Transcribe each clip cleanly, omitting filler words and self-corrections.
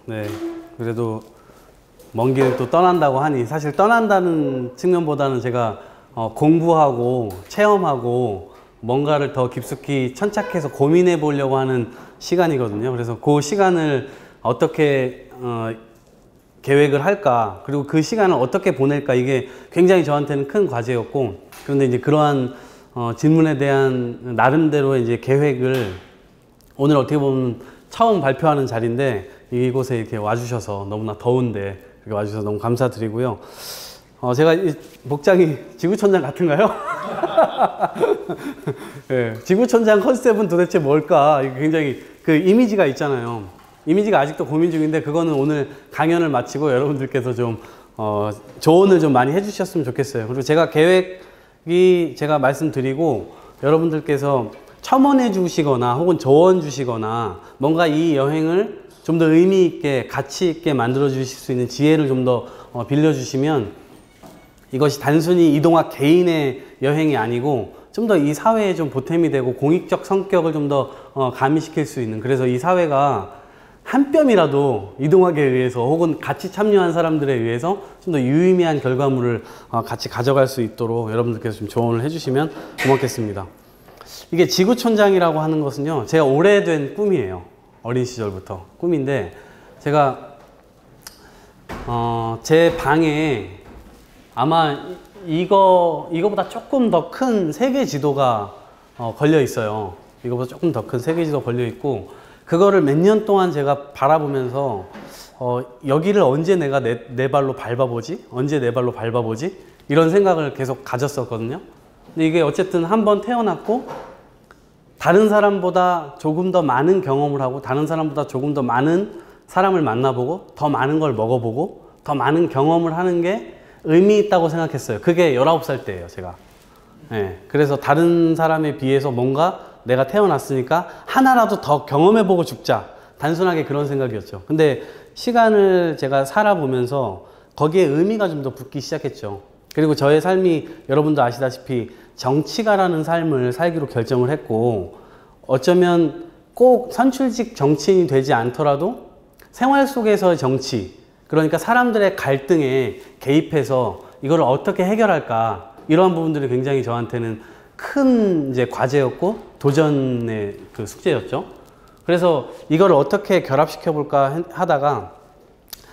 네. 그래도 먼 길을 또 떠난다고 하니 사실 떠난다는 측면보다는 제가 공부하고 체험하고 뭔가를 더 깊숙이 천착해서 고민해 보려고 하는 시간이거든요. 그래서 그 시간을 어떻게 계획을 할까, 그리고 그 시간을 어떻게 보낼까, 이게 굉장히 저한테는 큰 과제였고, 그런데 이제 그러한 질문에 대한 나름대로의 이제 계획을 오늘 어떻게 보면 처음 발표하는 자리인데 이곳에 이렇게 와주셔서, 너무나 더운데 이렇게 와주셔서 너무 감사드리고요. 제가 이 복장이 지구촌장 같은가요? 네, 지구촌장 컨셉은 도대체 뭘까? 굉장히 그 이미지가 있잖아요. 이미지가 아직도 고민 중인데 그거는 오늘 강연을 마치고 여러분들께서 좀 조언을 좀 많이 해주셨으면 좋겠어요. 그리고 제가 계획이 제가 말씀드리고 여러분들께서 첨언해 주시거나 혹은 조언 주시거나 뭔가 이 여행을 좀 더 의미 있게 가치 있게 만들어 주실 수 있는 지혜를 좀 더 빌려 주시면 이것이 단순히 이동학 개인의 여행이 아니고 좀 더 이 사회에 좀 보탬이 되고 공익적 성격을 좀 더 가미시킬 수 있는, 그래서 이 사회가 한 뼘이라도 이동학에 의해서 혹은 같이 참여한 사람들에 의해서 좀 더 유의미한 결과물을 같이 가져갈 수 있도록 여러분들께서 좀 조언을 해주시면 고맙겠습니다. 이게 지구촌장이라고 하는 것은요, 제가 오래된 꿈이에요. 어린 시절부터 꿈인데, 제가 제 방에 아마 이거보다 조금 더 큰 세계 지도가 걸려 있어요. 이거보다 조금 더 큰 세계 지도 걸려 있고, 그거를 몇 년 동안 제가 바라보면서 여기를 언제 내가 내 발로 밟아보지? 언제 내 발로 밟아보지? 이런 생각을 계속 가졌었거든요. 근데 이게 어쨌든 한번 태어났고 다른 사람보다 조금 더 많은 경험을 하고 다른 사람보다 조금 더 많은 사람을 만나보고 더 많은 걸 먹어보고 더 많은 경험을 하는 게 의미 있다고 생각했어요. 그게 19살 때예요, 제가. 네, 그래서 다른 사람에 비해서 뭔가 내가 태어났으니까 하나라도 더 경험해보고 죽자. 단순하게 그런 생각이었죠. 근데 시간을 제가 살아보면서 거기에 의미가 좀 더 붙기 시작했죠. 그리고 저의 삶이 여러분도 아시다시피 정치가라는 삶을 살기로 결정을 했고, 어쩌면 꼭 선출직 정치인이 되지 않더라도 생활 속에서의 정치, 그러니까 사람들의 갈등에 개입해서 이걸 어떻게 해결할까, 이러한 부분들이 굉장히 저한테는 큰 이제 과제였고 도전의 그 숙제였죠. 그래서 이걸 어떻게 결합시켜 볼까 하다가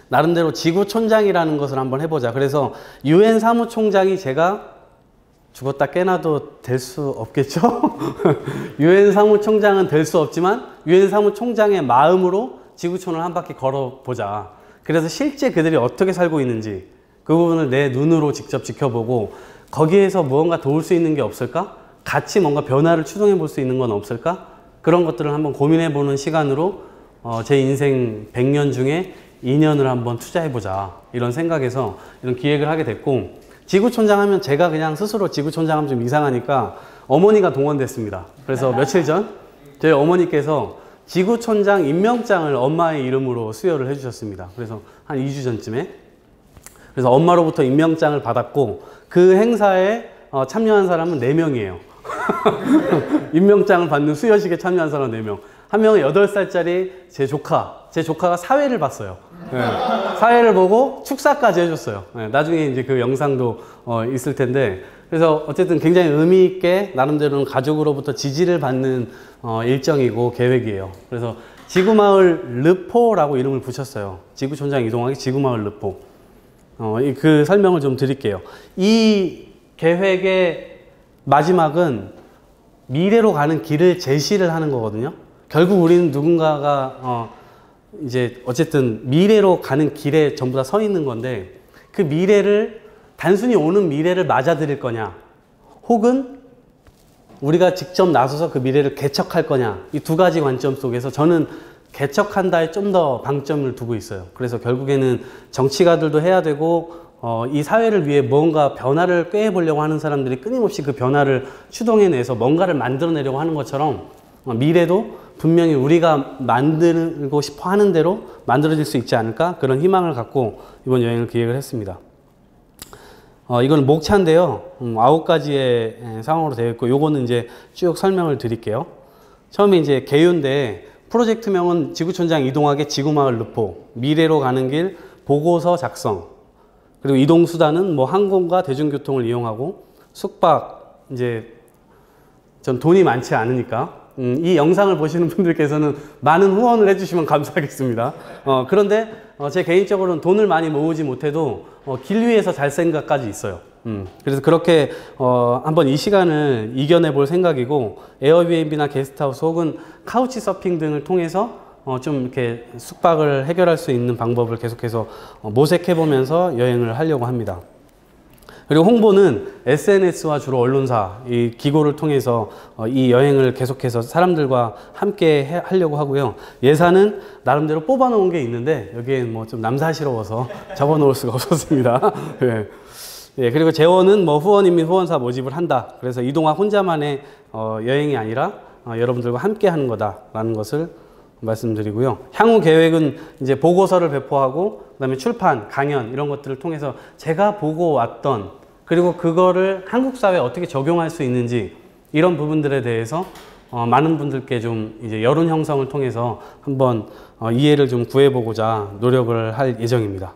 나름대로 지구촌장이라는 것을 한번 해보자. 그래서 UN 사무총장이 제가 죽었다 깨나도 될 수 없겠죠? UN 사무총장은 될 수 없지만 UN 사무총장의 마음으로 지구촌을 한 바퀴 걸어보자. 그래서 실제 그들이 어떻게 살고 있는지 그 부분을 내 눈으로 직접 지켜보고 거기에서 무언가 도울 수 있는 게 없을까? 같이 뭔가 변화를 추동해 볼 수 있는 건 없을까? 그런 것들을 한번 고민해 보는 시간으로 제 인생 100년 중에 2년을 한번 투자해 보자, 이런 생각에서 이런 기획을 하게 됐고, 지구촌장 하면 제가 그냥 스스로 지구촌장 하면 좀 이상하니까 어머니가 동원됐습니다. 그래서 며칠 전 저희 어머니께서 지구촌장 임명장을 엄마의 이름으로 수여를 해주셨습니다. 그래서 한 2주 전쯤에, 그래서 엄마로부터 임명장을 받았고 그 행사에 참여한 사람은 4명이에요. 임명장을 받는 수여식에 참여한 사람 4명. 한 명은 8살짜리 제 조카가 사회를 봤어요. 네. 사회를 보고 축사까지 해줬어요. 네. 나중에 이제 그 영상도 있을 텐데, 그래서 어쨌든 굉장히 의미 있게 나름대로는 가족으로부터 지지를 받는 일정이고 계획이에요. 그래서 지구마을 르포라고 이름을 붙였어요. 지구촌장 이동하기 지구마을 르포. 그 설명을 좀 드릴게요. 이 계획의 마지막은 미래로 가는 길을 제시를 하는 거거든요. 결국 우리는 누군가가 이제 어쨌든 미래로 가는 길에 전부 다 서 있는 건데, 그 미래를 단순히 오는 미래를 맞아들일 거냐, 혹은 우리가 직접 나서서 그 미래를 개척할 거냐, 이 두 가지 관점 속에서 저는 개척한다에 좀 더 방점을 두고 있어요. 그래서 결국에는 정치가들도 해야 되고 이 사회를 위해 뭔가 변화를 꾀해보려고 하는 사람들이 끊임없이 그 변화를 추동해내서 뭔가를 만들어내려고 하는 것처럼 미래도 분명히 우리가 만들고 싶어 하는 대로 만들어질 수 있지 않을까, 그런 희망을 갖고 이번 여행을 기획을 했습니다. 이건 목차인데요. 9가지의 상황으로 되어 있고, 요거는 이제 쭉 설명을 드릴게요. 처음에 이제 개요인데, 프로젝트명은 지구촌장 이동학의 지구마을 르포, 미래로 가는 길 보고서 작성, 그리고 이동수단은 뭐 항공과 대중교통을 이용하고 숙박, 이제 전 돈이 많지 않으니까 이 영상을 보시는 분들께서는 많은 후원을 해주시면 감사하겠습니다. 그런데 제 개인적으로는 돈을 많이 모으지 못해도 길 위에서 잘 생각까지 있어요. 그래서 그렇게 한번 이 시간을 이겨내 볼 생각이고, 에어비앤비나 게스트하우스 혹은 카우치 서핑 등을 통해서 좀 이렇게 숙박을 해결할 수 있는 방법을 계속해서 모색해 보면서 여행을 하려고 합니다. 그리고 홍보는 SNS와 주로 언론사, 이 기고를 통해서 이 여행을 계속해서 사람들과 함께 하려고 하고요. 예산은 나름대로 뽑아 놓은 게 있는데 여기에 뭐 좀 남사스러워서 적어 놓을 수가 없었습니다. 네. 예, 그리고 재원은 뭐 후원인 및 후원사 모집을 한다. 그래서 이동학 혼자만의 여행이 아니라 여러분들과 함께 하는 거다라는 것을 말씀드리고요. 향후 계획은 이제 보고서를 배포하고 그다음에 출판, 강연 이런 것들을 통해서 제가 보고 왔던, 그리고 그거를 한국 사회에 어떻게 적용할 수 있는지 이런 부분들에 대해서 많은 분들께 좀 이제 여론 형성을 통해서 한번 이해를 좀 구해보고자 노력을 할 예정입니다.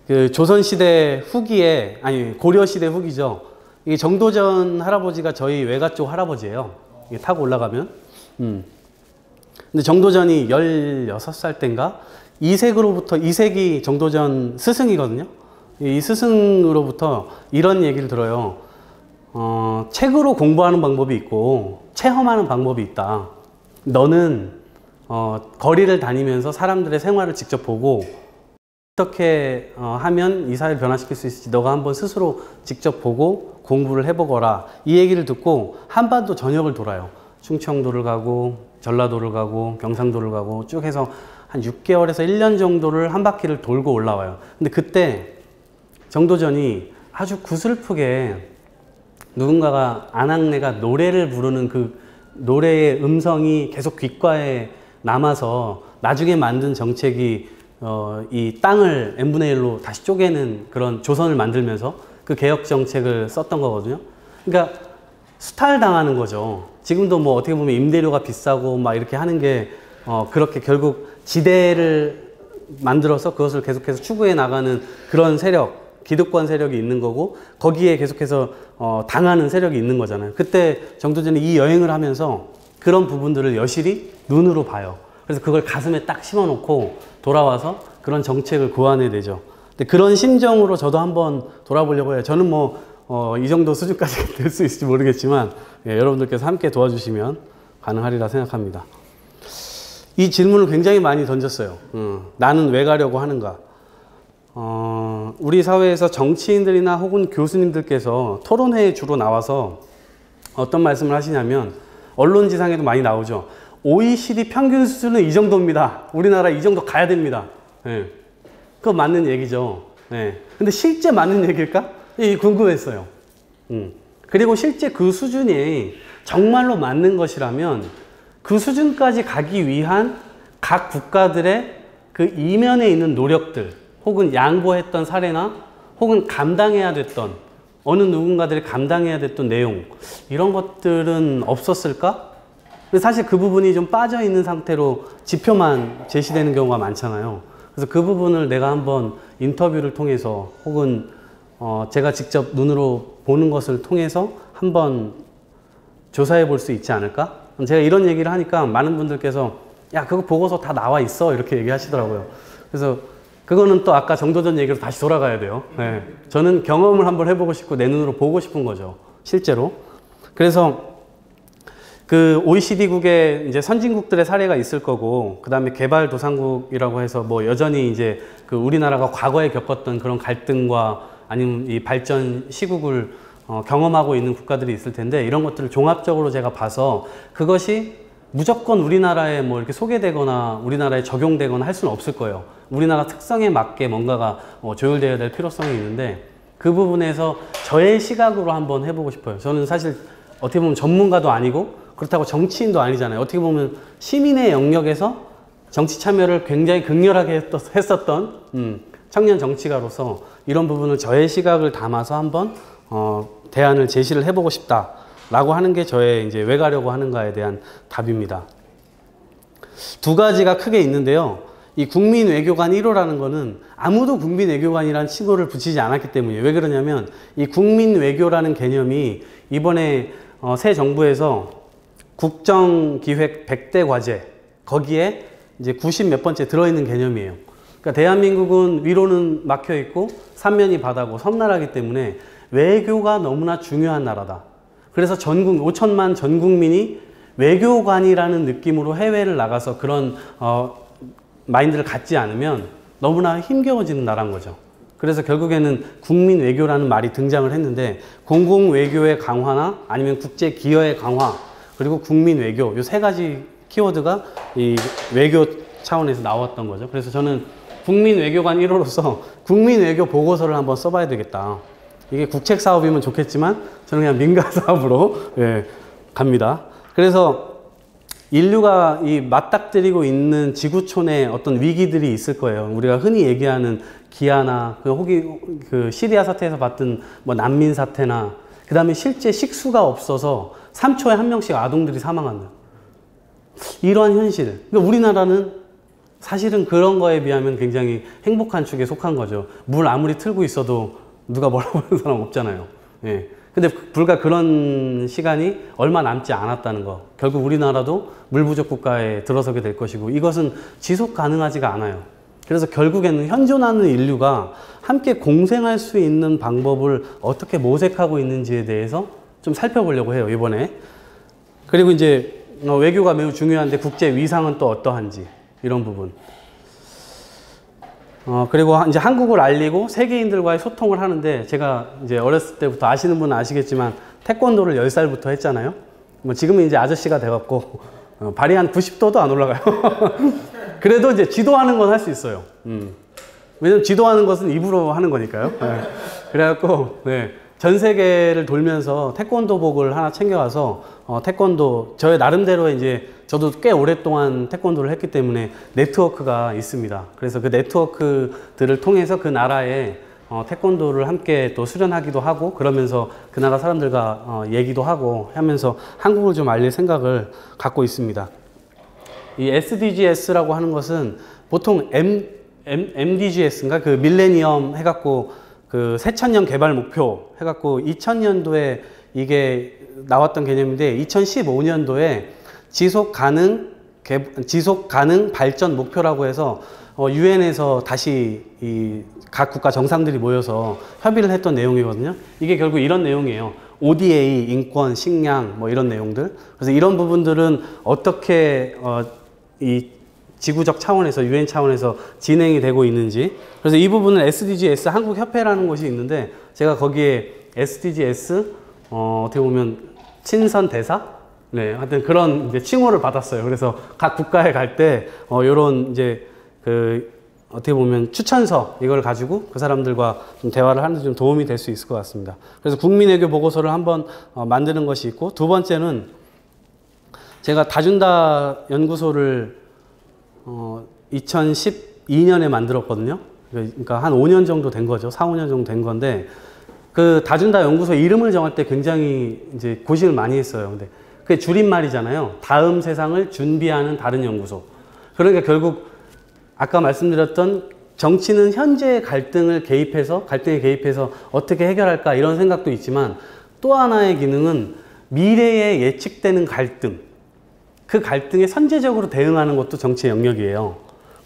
그 조선시대 후기에, 아니 고려시대 후기죠. 이게 정도전 할아버지가 저희 외가 쪽 할아버지예요. 이게 타고 올라가면. 근데 정도전이 16살 땐가 이색이 정도전 스승이거든요. 이 스승으로부터 이런 얘기를 들어요. 책으로 공부하는 방법이 있고 체험하는 방법이 있다. 너는 거리를 다니면서 사람들의 생활을 직접 보고 어떻게 하면 이 사회를 변화시킬 수 있을지 너가 한번 스스로 직접 보고 공부를 해보거라. 이 얘기를 듣고 한반도 전역을 돌아요. 충청도를 가고 전라도를 가고 경상도를 가고 쭉 해서 한 6개월에서 1년 정도를 한 바퀴를 돌고 올라와요. 근데 그때 정도전이 아주 구슬프게 누군가가 아낙네가 노래를 부르는 그 노래의 음성이 계속 귓가에 남아서 나중에 만든 정책이 이 땅을 n분의 1로 다시 쪼개는 그런 조선을 만들면서 그 개혁 정책을 썼던 거거든요. 그러니까 수탈당하는 거죠. 지금도 뭐 어떻게 보면 임대료가 비싸고 막 이렇게 하는 게 그렇게 결국 지대를 만들어서 그것을 계속해서 추구해 나가는 그런 세력, 기득권 세력이 있는 거고 거기에 계속해서 당하는 세력이 있는 거잖아요. 그때 정도전이 이 여행을 하면서 그런 부분들을 여실히 눈으로 봐요. 그래서 그걸 가슴에 딱 심어놓고 돌아와서 그런 정책을 고안해내죠. 근데 그런 심정으로 저도 한번 돌아보려고 해요. 저는 뭐 이 정도 수준까지 될 수 있을지 모르겠지만 여러분들께서 함께 도와주시면 가능하리라 생각합니다. 이 질문을 굉장히 많이 던졌어요. 나는 왜 가려고 하는가? 우리 사회에서 정치인들이나 혹은 교수님들께서 토론회에 주로 나와서 어떤 말씀을 하시냐면 언론지상에도 많이 나오죠. OECD 평균 수준은 이 정도입니다. 우리나라 이 정도 가야 됩니다. 네. 그거 맞는 얘기죠. 네. 근데 실제 맞는 얘기일까? 궁금했어요. 그리고 실제 그 수준이 정말로 맞는 것이라면 그 수준까지 가기 위한 각 국가들의 그 이면에 있는 노력들 혹은 양보했던 사례나 혹은 감당해야 됐던 어느 누군가들이 감당해야 됐던 내용 이런 것들은 없었을까? 사실 그 부분이 좀 빠져 있는 상태로 지표만 제시되는 경우가 많잖아요. 그래서 그 부분을 내가 한번 인터뷰를 통해서 혹은 제가 직접 눈으로 보는 것을 통해서 한번 조사해 볼 수 있지 않을까? 제가 이런 얘기를 하니까 많은 분들께서 야 그거 보고서 다 나와 있어 이렇게 얘기하시더라고요. 그래서 그거는 또 아까 정도전 얘기로 다시 돌아가야 돼요. 네. 저는 경험을 한번 해보고 싶고 내 눈으로 보고 싶은 거죠. 실제로. 그래서 그 OECD국의 이제 선진국들의 사례가 있을 거고, 그 다음에 개발도상국이라고 해서 뭐 여전히 이제 그 우리나라가 과거에 겪었던 그런 갈등과 아니면 이 발전 시국을 경험하고 있는 국가들이 있을 텐데, 이런 것들을 종합적으로 제가 봐서 그것이 무조건 우리나라에 뭐 이렇게 소개되거나 우리나라에 적용되거나 할 수는 없을 거예요. 우리나라 특성에 맞게 뭔가가 조율되어야 될 필요성이 있는데, 그 부분에서 저의 시각으로 한번 해보고 싶어요. 저는 사실 어떻게 보면 전문가도 아니고 그렇다고 정치인도 아니잖아요. 어떻게 보면 시민의 영역에서 정치 참여를 굉장히 극렬하게 했었던 청년 정치가로서 이런 부분을 저의 시각을 담아서 한번 대안을 제시를 해보고 싶다 라고 하는 게 저의 이제 왜 가려고 하는가에 대한 답입니다. 두 가지가 크게 있는데요. 이 국민 외교관 1호라는 거는 아무도 국민 외교관이라는 칭호를 붙이지 않았기 때문이에요. 왜 그러냐면 이 국민 외교라는 개념이 이번에 새 정부에서 국정기획 100대 과제 거기에 이제 90 몇 번째 들어있는 개념이에요. 그러니까 대한민국은 위로는 막혀 있고 삼면이 바다고 섬나라이기 때문에 외교가 너무나 중요한 나라다. 그래서 5천만 전 국민이 외교관이라는 느낌으로 해외를 나가서 그런 마인드를 갖지 않으면 너무나 힘겨워지는 나라인 거죠. 그래서 결국에는 국민 외교라는 말이 등장을 했는데 공공 외교의 강화나 아니면 국제 기여의 강화 그리고 국민 외교 이 세 가지 키워드가 이 외교 차원에서 나왔던 거죠. 그래서 저는 국민 외교관 1호로서 국민 외교 보고서를 한번 써봐야 되겠다. 이게 국책 사업이면 좋겠지만 저는 그냥 민간 사업으로 갑니다. 그래서 인류가 이 맞닥뜨리고 있는 지구촌에 어떤 위기들이 있을 거예요. 우리가 흔히 얘기하는 기아나 그 시리아 사태에서 봤던 뭐 난민 사태나 그 다음에 실제 식수가 없어서 3초에 한 명씩 아동들이 사망하는 이러한 현실. 그러니까 우리나라는 사실은 그런 거에 비하면 굉장히 행복한 축에 속한 거죠. 물 아무리 틀고 있어도 누가 뭐라고 하는 사람 없잖아요. 예. 근데 불과 그런 시간이 얼마 남지 않았다는 거. 결국 우리나라도 물 부족 국가에 들어서게 될 것이고 이것은 지속 가능하지가 않아요. 그래서 결국에는 현존하는 인류가 함께 공생할 수 있는 방법을 어떻게 모색하고 있는지에 대해서 좀 살펴보려고 해요, 이번에. 그리고 이제 외교가 매우 중요한데 국제 위상은 또 어떠한지 이런 부분. 그리고 이제 한국을 알리고 세계인들과의 소통을 하는데 제가 이제 어렸을 때부터 아시는 분은 아시겠지만 태권도를 10살부터 했잖아요. 뭐 지금은 이제 아저씨가 돼갖고 발이 한 90도도 안 올라가요. 그래도 이제 지도하는 건 할 수 있어요. 왜냐면 지도하는 것은 입으로 하는 거니까요. 네. 그래갖고 네. 전 세계를 돌면서 태권도복을 하나 챙겨와서 태권도 저의 나름대로 이제 저도 꽤 오랫동안 태권도를 했기 때문에 네트워크가 있습니다. 그래서 그 네트워크들을 통해서 그 나라에 태권도를 함께 또 수련하기도 하고 그러면서 그 나라 사람들과 얘기도 하고 하면서 한국을 좀 알릴 생각을 갖고 있습니다. 이 SDGs라고 하는 것은 보통 MDGs인가 그 밀레니엄 해갖고 그 새천년 개발 목표 해갖고 2000년도에 이게 나왔던 개념인데 2015년도에 지속 가능 발전 목표라고 해서 유엔에서 다시 이 각 국가 정상들이 모여서 협의를 했던 내용이거든요. 이게 결국 이런 내용이에요. ODA, 인권, 식량 뭐 이런 내용들. 그래서 이런 부분들은 어떻게 이 지구적 차원에서 유엔 차원에서 진행이 되고 있는지. 그래서 이 부분은 SDGs 한국협회라는 곳이 있는데 제가 거기에 SDGs 어떻게 보면 친선 대사? 네, 하여튼 그런 이제 칭호를 받았어요. 그래서 각 국가에 갈 때 요런 이제 그 어떻게 보면 추천서 이걸 가지고 그 사람들과 좀 대화를 하는 데 좀 도움이 될 수 있을 것 같습니다. 그래서 국민외교 보고서를 한번 만드는 것이 있고 두 번째는 제가 다준다 연구소를 2012년에 만들었거든요. 그러니까 한 5년 정도 된 거죠. 4, 5년 정도 된 건데 그 다준다 연구소 이름을 정할 때 굉장히 이제 고심을 많이 했어요. 근데 그게 줄임말이잖아요. 다음 세상을 준비하는 다른 연구소. 그러니까 결국 아까 말씀드렸던 정치는 현재의 갈등에 개입해서 어떻게 해결할까 이런 생각도 있지만 또 하나의 기능은 미래에 예측되는 갈등, 그 갈등에 선제적으로 대응하는 것도 정치의 영역이에요.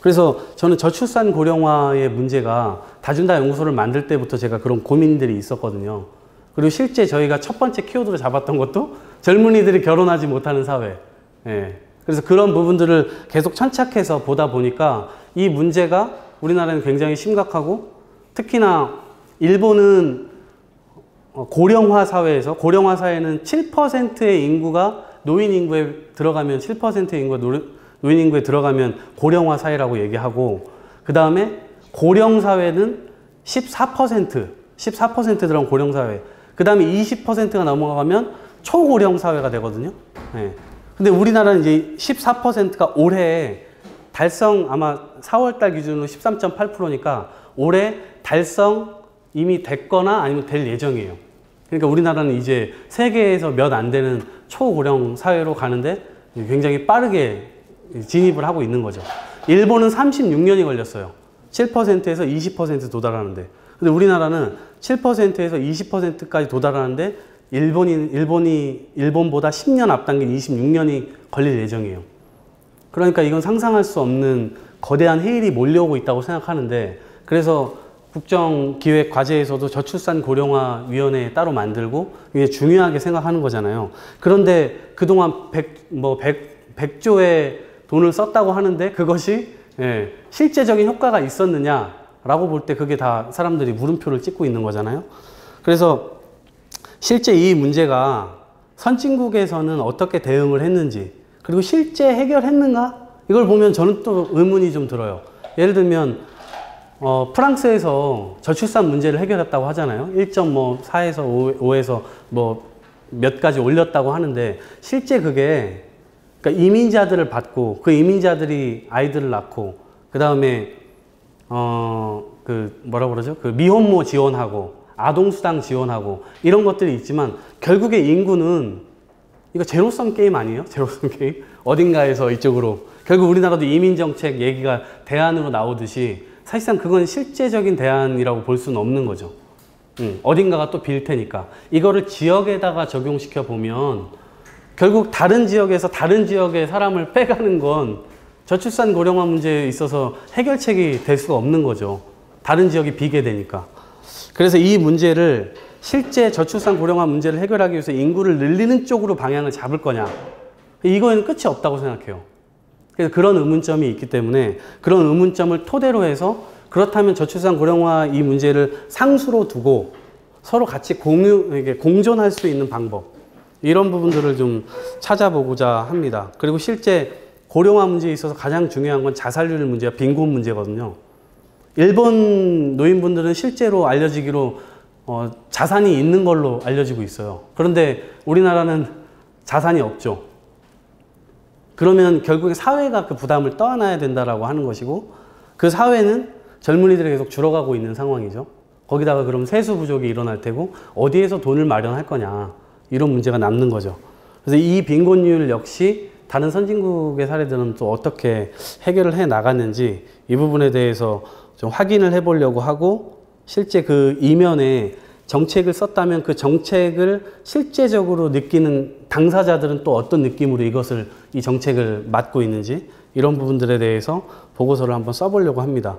그래서 저는 저출산 고령화의 문제가 다준다 연구소를 만들 때부터 제가 그런 고민들이 있었거든요. 그리고 실제 저희가 첫 번째 키워드로 잡았던 것도 젊은이들이 결혼하지 못하는 사회. 예. 그래서 그런 부분들을 계속 천착해서 보다 보니까 이 문제가 우리나라는 굉장히 심각하고 특히나 일본은 고령화 사회에서 고령화 사회는 7%의 인구가 노인 인구에 들어가면 7%의 인구가 노인 인구에 들어가면 고령화 사회라고 얘기하고 그 다음에 고령 사회는 14% 들어간 고령 사회 그 다음에 20%가 넘어가면 초고령 사회가 되거든요. 네. 근데 우리나라는 이제 14%가 올해 달성 아마 4월달 기준으로 13.8%니까 올해 달성 이미 됐거나 아니면 될 예정이에요. 그러니까 우리나라는 이제 세계에서 몇 안 되는 초고령 사회로 가는데 굉장히 빠르게 진입을 하고 있는 거죠. 일본은 36년이 걸렸어요. 7%에서 20% 도달하는데. 근데 우리나라는 7%에서 20%까지 도달하는데 일본보다 10년 앞당긴 26년이 걸릴 예정이에요. 그러니까 이건 상상할 수 없는 거대한 해일이 몰려오고 있다고 생각하는데, 그래서 국정기획 과제에서도 저출산 고령화 위원회 따로 만들고 이게 중요하게 생각하는 거잖아요. 그런데 그동안 100조의 돈을 썼다고 하는데 그것이 실제적인 효과가 있었느냐라고 볼 때 그게 다 사람들이 물음표를 찍고 있는 거잖아요. 그래서 실제 이 문제가 선진국에서는 어떻게 대응을 했는지, 그리고 실제 해결했는가? 이걸 보면 저는 또 의문이 좀 들어요. 예를 들면 프랑스에서 저출산 문제를 해결했다고 하잖아요. 1.4에서 5에서 몇 가지 올렸다고 하는데, 실제 그게 그러니까 이민자들을 받고 그 이민자들이 아이들을 낳고 그 다음에 뭐라고 그러죠? 그 미혼모 지원하고 아동수당 지원하고 이런 것들이 있지만, 결국에 인구는 이거 제로섬 게임 아니에요? 제로섬 게임? 어딘가에서 이쪽으로 결국 우리나라도 이민정책 얘기가 대안으로 나오듯이 사실상 그건 실제적인 대안이라고 볼 수는 없는 거죠. 어딘가가 또 빌 테니까. 이거를 지역에다가 적용시켜 보면 결국 다른 지역에서 다른 지역의 사람을 빼가는 건 저출산 고령화 문제에 있어서 해결책이 될 수가 없는 거죠. 다른 지역이 비게 되니까. 그래서 이 문제를 실제 저출산 고령화 문제를 해결하기 위해서 인구를 늘리는 쪽으로 방향을 잡을 거냐, 이거에는 끝이 없다고 생각해요. 그래서 그런 의문점이 있기 때문에 그런 의문점을 토대로 해서, 그렇다면 저출산 고령화 이 문제를 상수로 두고 서로 같이 공존할 수 있는 방법, 이런 부분들을 좀 찾아보고자 합니다. 그리고 실제 고령화 문제에 있어서 가장 중요한 건 자살률 문제와 빈곤 문제거든요. 일본 노인분들은 실제로 알려지기로 자산이 있는 걸로 알려지고 있어요. 그런데 우리나라는 자산이 없죠. 그러면 결국에 사회가 그 부담을 떠안아야 된다라고 하는 것이고, 그 사회는 젊은이들이 계속 줄어가고 있는 상황이죠. 거기다가 그럼 세수 부족이 일어날 테고 어디에서 돈을 마련할 거냐, 이런 문제가 남는 거죠. 그래서 이 빈곤율 역시 다른 선진국의 사례들은 또 어떻게 해결을 해 나갔는지, 이 부분에 대해서 좀 확인을 해 보려고 하고, 실제 그 이면에 정책을 썼다면 그 정책을 실제적으로 느끼는 당사자들은 또 어떤 느낌으로 이 정책을 맡고 있는지, 이런 부분들에 대해서 보고서를 한번 써보려고 합니다.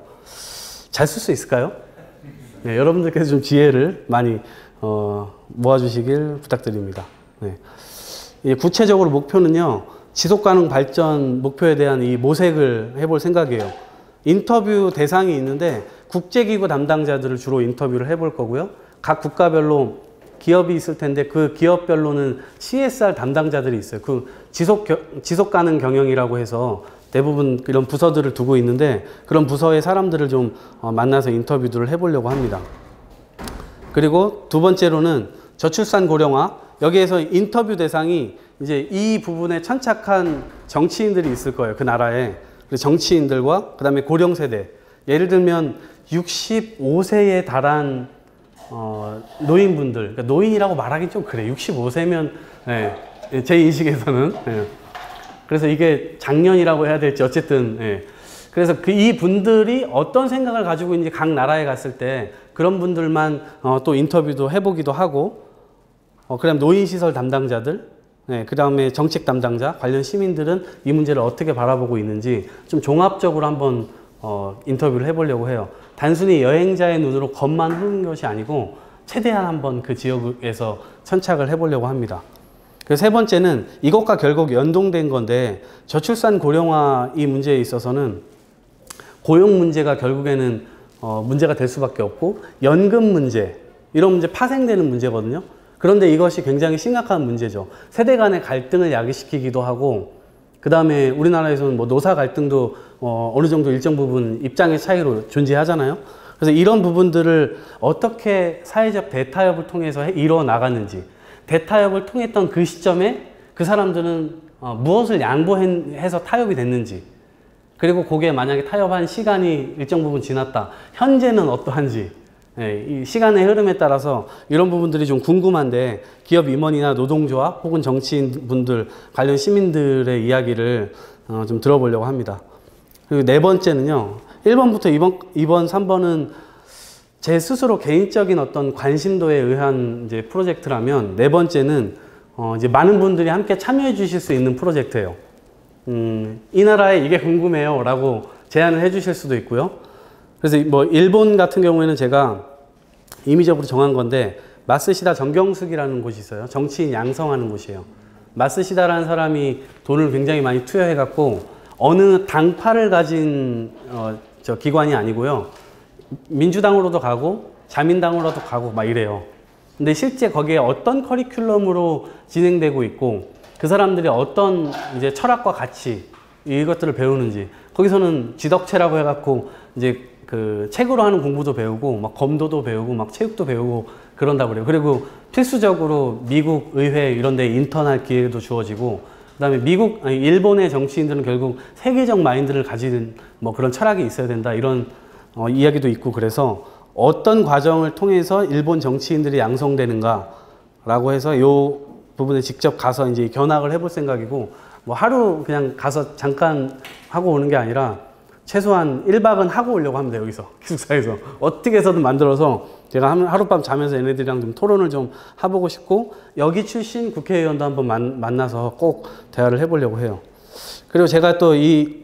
잘 쓸 수 있을까요? 네, 여러분들께서 좀 지혜를 많이 모아주시길 부탁드립니다. 네. 구체적으로 목표는요, 지속가능 발전 목표에 대한 이 모색을 해볼 생각이에요. 인터뷰 대상이 있는데 국제기구 담당자들을 주로 인터뷰를 해볼 거고요. 각 국가별로 기업이 있을 텐데 그 기업별로는 CSR 담당자들이 있어요. 그 지속가능 경영이라고 해서 대부분 이런 부서들을 두고 있는데, 그런 부서의 사람들을 좀 만나서 인터뷰들을 해보려고 합니다. 그리고 두 번째로는 저출산 고령화, 여기에서 인터뷰 대상이 이제 이 부분에 천착한 정치인들이 있을 거예요. 그 나라에. 정치인들과 그 다음에 고령 세대, 예를 들면 65세에 달한 노인분들, 그러니까 노인이라고 말하기 좀 그래. 65세면 제 인식에서는 그래서 이게 장년이라고 해야 될지 어쨌든 그래서 이 분들이 어떤 생각을 가지고 있는지 각 나라에 갔을 때 그런 분들만 또 인터뷰도 해보기도 하고, 그다음 노인시설 담당자들, 그 다음에 정책 담당자, 관련 시민들은 이 문제를 어떻게 바라보고 있는지 좀 종합적으로 한번 인터뷰를 해보려고 해요. 단순히 여행자의 눈으로 겉만 흐르는 것이 아니고 최대한 한번 그 지역에서 천착을 해보려고 합니다. 그 세 번째는 이것과 결국 연동된 건데, 저출산 고령화 이 문제에 있어서는 고용 문제가 결국에는 문제가 될 수밖에 없고, 연금 문제, 이런 문제 파생되는 문제거든요. 그런데 이것이 굉장히 심각한 문제죠. 세대 간의 갈등을 야기시키기도 하고, 그 다음에 우리나라에서는 노사 갈등도 어느 정도 일정 부분 입장의 차이로 존재하잖아요. 그래서 이런 부분들을 어떻게 사회적 대타협을 통해서 이루어 나갔는지, 대타협을 통했던 그 시점에 그 사람들은 무엇을 양보해서 타협이 됐는지, 그리고 그게 만약에 타협한 시간이 일정 부분 지났다, 현재는 어떠한지, 예, 이 시간의 흐름에 따라서 이런 부분들이 좀 궁금한데 기업 임원이나 노동조합 혹은 정치인분들 관련 시민들의 이야기를 좀 들어보려고 합니다. 그리고 네 번째는요. 1번부터 2번, 3번은 제 스스로 개인적인 어떤 관심도에 의한 이제 프로젝트라면 네 번째는 이제 많은 분들이 함께 참여해 주실 수 있는 프로젝트예요. 이 나라에 이게 궁금해요 라고 제안을 해 주실 수도 있고요. 그래서 뭐 일본 같은 경우에는 제가 임의적으로 정한 건데 마쓰시다 정경숙이라는 곳이 있어요. 정치인 양성하는 곳이에요. 마쓰시다라는 사람이 돈을 굉장히 많이 투여해 갖고 어느 당파를 가진 저 기관이 아니고요. 민주당으로도 가고 자민당으로도 가고 막 이래요. 근데 실제 거기에 어떤 커리큘럼으로 진행되고 있고 그 사람들이 어떤 이제 철학과 가치 이것들을 배우는지 거기서는 지덕체라고 해갖고 이제 그 책으로 하는 공부도 배우고 막 검도도 배우고 막 체육도 배우고 그런다고 그래요. 그리고 필수적으로 미국 의회 이런 데 인턴할 기회도 주어지고 그다음에 일본의 정치인들은 결국 세계적 마인드를 가진 뭐 그런 철학이 있어야 된다 이런 이야기도 있고 그래서 어떤 과정을 통해서 일본 정치인들이 양성되는가 라고 해서 요 부분에 직접 가서 이제 견학을 해볼 생각이고 뭐 하루 그냥 가서 잠깐 하고 오는 게 아니라 최소한 1박은 하고 오려고 합니다. 여기서 기숙사에서 어떻게 해서든 만들어서 제가 하룻밤 자면서 얘네들이랑 좀 토론을 좀 해보고 싶고 여기 출신 국회의원도 한번 만나서 꼭 대화를 해보려고 해요. 그리고 제가 또 이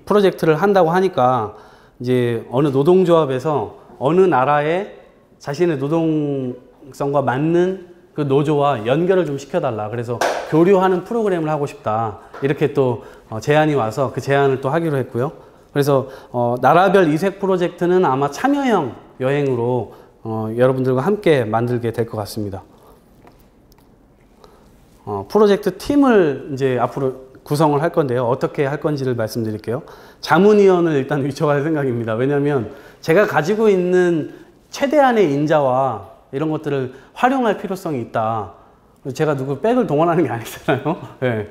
프로젝트를 한다고 하니까 이제 어느 노동조합에서 어느 나라의 자신의 노동성과 맞는 그 노조와 연결을 좀 시켜달라. 그래서 교류하는 프로그램을 하고 싶다. 이렇게 또 제안이 와서 그 제안을 또 하기로 했고요. 그래서 나라별 이색 프로젝트는 아마 참여형 여행으로 여러분들과 함께 만들게 될 것 같습니다. 프로젝트 팀을 이제 앞으로 구성을 할 건데요. 어떻게 할 건지를 말씀드릴게요. 자문위원을 일단 위촉할 생각입니다. 왜냐하면 제가 가지고 있는 최대한의 인자와 이런 것들을 활용할 필요성이 있다. 제가 누구 백을 동원하는 게 아니잖아요. 네.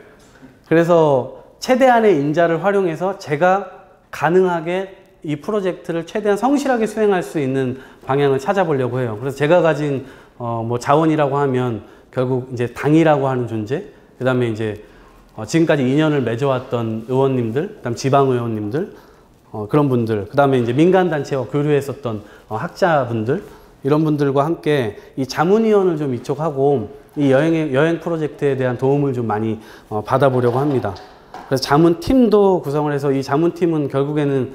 그래서 최대한의 인자를 활용해서 제가 가능하게 이 프로젝트를 최대한 성실하게 수행할 수 있는 방향을 찾아보려고 해요. 그래서 제가 가진 뭐 자원이라고 하면 결국 이제 당이라고 하는 존재, 그 다음에 이제 지금까지 인연을 맺어왔던 의원님들, 그다음 지방 의원님들, 그런 분들, 그 다음에 이제 민간단체와 교류했었던 학자분들, 이런 분들과 함께 이 자문위원을 좀 위촉하고 이 여행 프로젝트에 대한 도움을 좀 많이 받아보려고 합니다. 그래서 자문팀도 구성을 해서 이 자문팀은 결국에는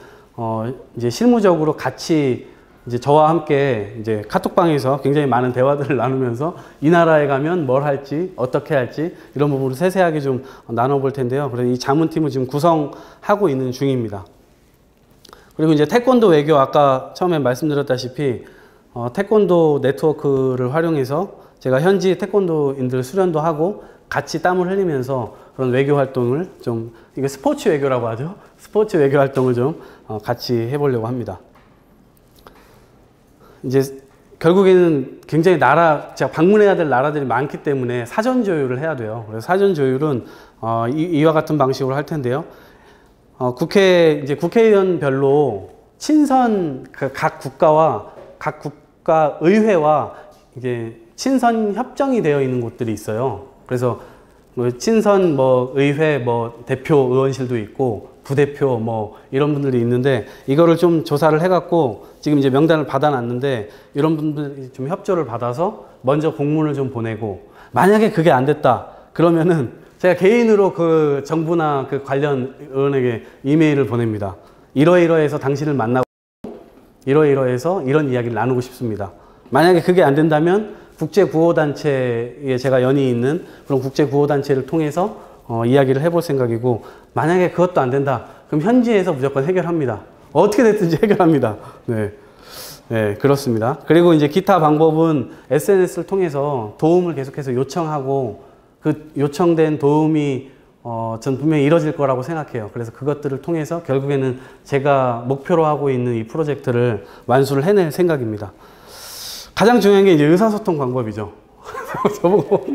이제 실무적으로 같이 이제 저와 함께 이제 카톡방에서 굉장히 많은 대화들을 나누면서 이 나라에 가면 뭘 할지 어떻게 할지 이런 부분을 세세하게 좀 나눠볼 텐데요. 그래서 이 자문팀을 지금 구성하고 있는 중입니다. 그리고 이제 태권도 외교 아까 처음에 말씀드렸다시피 태권도 네트워크를 활용해서 제가 현지 태권도인들 수련도 하고 같이 땀을 흘리면서 그런 외교 활동을 좀 이게 스포츠 외교라고 하죠. 스포츠 외교 활동을 좀 같이 해보려고 합니다. 이제 결국에는 굉장히 제가 방문해야 될 나라들이 많기 때문에 사전 조율을 해야 돼요. 그래서 사전 조율은 이와 같은 방식으로 할 텐데요. 이제 국회의원별로 친선 각 국가와 각 국가 의회와 이게 친선 협정이 되어 있는 곳들이 있어요. 그래서 친선 뭐 의회 뭐 대표 의원실도 있고 부대표 뭐 이런 분들이 있는데 이거를 좀 조사를 해갖고 지금 이제 명단을 받아놨는데 이런 분들이 좀 협조를 받아서 먼저 공문을 좀 보내고 만약에 그게 안 됐다 그러면은 제가 개인으로 그 정부나 그 관련 의원에게 이메일을 보냅니다. 이러이러해서 당신을 만나고 이러이러해서 이런 이야기를 나누고 싶습니다. 만약에 그게 안 된다면 국제구호단체에 제가 연이 있는 그런 국제구호단체를 통해서 이야기를 해볼 생각이고 만약에 그것도 안 된다 그럼 현지에서 무조건 해결합니다. 어떻게 됐든지 해결합니다. 네. 네, 그렇습니다. 그리고 이제 기타 방법은 SNS를 통해서 도움을 계속해서 요청하고 그 요청된 도움이 전 분명히 이뤄질 거라고 생각해요. 그래서 그것들을 통해서 결국에는 제가 목표로 하고 있는 이 프로젝트를 완수를 해낼 생각입니다. 가장 중요한 게 이제 의사소통 방법이죠. 저보고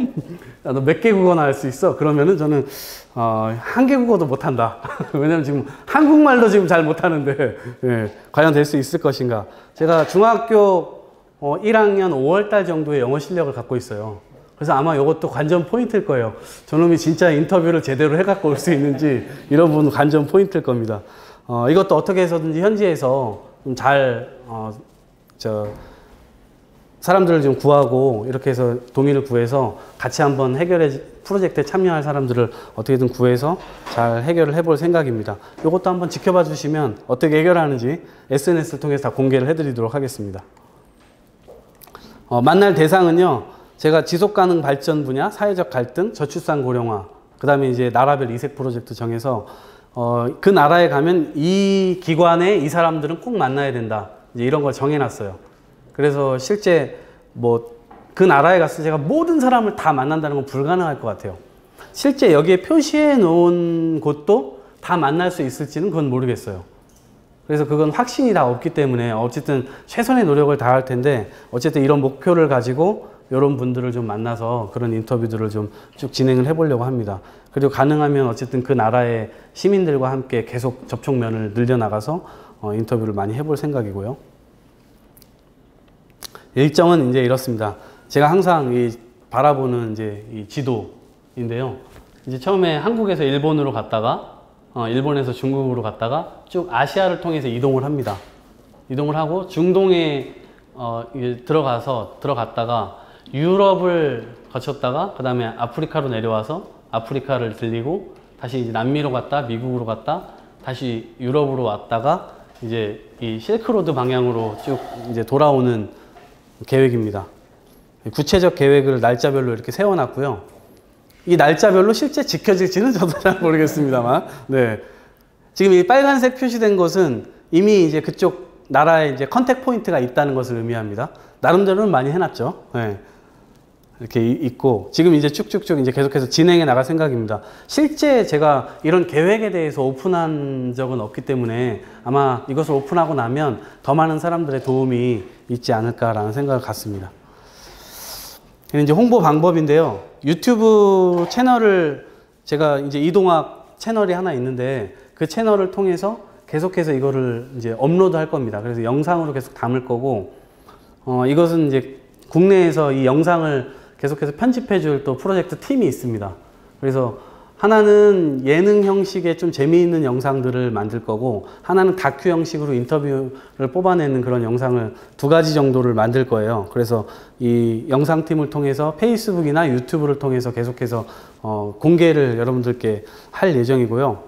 야, 너 몇 개 국어나 할 수 있어? 그러면은 저는 한 개 국어도 못한다. 왜냐면 지금 한국말도 지금 잘 못하는데 예, 과연 될 수 있을 것인가. 제가 중학교 1학년 5월달 정도의 영어 실력을 갖고 있어요. 그래서 아마 이것도 관전 포인트일 거예요. 저놈이 진짜 인터뷰를 제대로 해갖고 올 수 있는지 이런 부분 관전 포인트일 겁니다. 이것도 어떻게 해서든지 현지에서 좀 잘 사람들을 좀 구하고 이렇게 해서 동의를 구해서 같이 한번 프로젝트에 참여할 사람들을 어떻게든 구해서 잘 해결을 해볼 생각입니다. 이것도 한번 지켜봐 주시면 어떻게 해결하는지 SNS를 통해서 다 공개를 해드리도록 하겠습니다. 만날 대상은요, 제가 지속가능 발전 분야, 사회적 갈등, 저출산 고령화, 그 다음에 이제 나라별 이색 프로젝트 정해서 그 나라에 가면 이 기관에 이 사람들은 꼭 만나야 된다. 이제 이런 걸 정해놨어요. 그래서 실제 그 나라에 갔을 때 제가 모든 사람을 다 만난다는 건 불가능할 것 같아요. 실제 여기에 표시해 놓은 곳도 다 만날 수 있을지는 그건 모르겠어요. 그래서 그건 확신이 다 없기 때문에 어쨌든 최선의 노력을 다할 텐데 어쨌든 이런 목표를 가지고 이런 분들을 좀 만나서 그런 인터뷰들을 좀 쭉 진행을 해보려고 합니다. 그리고 가능하면 어쨌든 그 나라의 시민들과 함께 계속 접촉면을 늘려나가서 인터뷰를 많이 해볼 생각이고요. 일정은 이제 이렇습니다. 제가 항상 바라보는 이제 이 지도인데요. 이제 처음에 한국에서 일본으로 갔다가 일본에서 중국으로 갔다가 쭉 아시아를 통해서 이동을 합니다. 이동을 하고 중동에 들어갔다가 유럽을 거쳤다가 그 다음에 아프리카로 내려와서 아프리카를 들리고 다시 이제 남미로 갔다 미국으로 갔다 다시 유럽으로 왔다가 이제 이 실크로드 방향으로 쭉 이제 돌아오는 계획입니다. 구체적 계획을 날짜별로 이렇게 세워놨고요. 이 날짜별로 실제 지켜질지는 저도 잘 모르겠습니다만, 네. 지금 이 빨간색 표시된 것은 이미 이제 그쪽 나라에 이제 컨택 포인트가 있다는 것을 의미합니다. 나름대로는 많이 해놨죠. 네. 이렇게 있고, 지금 이제 쭉쭉쭉 이제 계속해서 진행해 나갈 생각입니다. 실제 제가 이런 계획에 대해서 오픈한 적은 없기 때문에 아마 이것을 오픈하고 나면 더 많은 사람들의 도움이 있지 않을까라는 생각을 갖습니다. 이제 홍보 방법인데요. 유튜브 채널을 제가 이제 이동학 채널이 하나 있는데 그 채널을 통해서 계속해서 이거를 이제 업로드 할 겁니다. 그래서 영상으로 계속 담을 거고, 이것은 이제 국내에서 이 영상을 계속해서 편집해 줄 또 프로젝트 팀이 있습니다. 그래서 하나는 예능 형식의 좀 재미있는 영상들을 만들 거고, 하나는 다큐 형식으로 인터뷰를 뽑아내는 그런 영상을 2가지 정도를 만들 거예요. 그래서 이 영상팀을 통해서 페이스북이나 유튜브를 통해서 계속해서 공개를 여러분들께 할 예정이고요.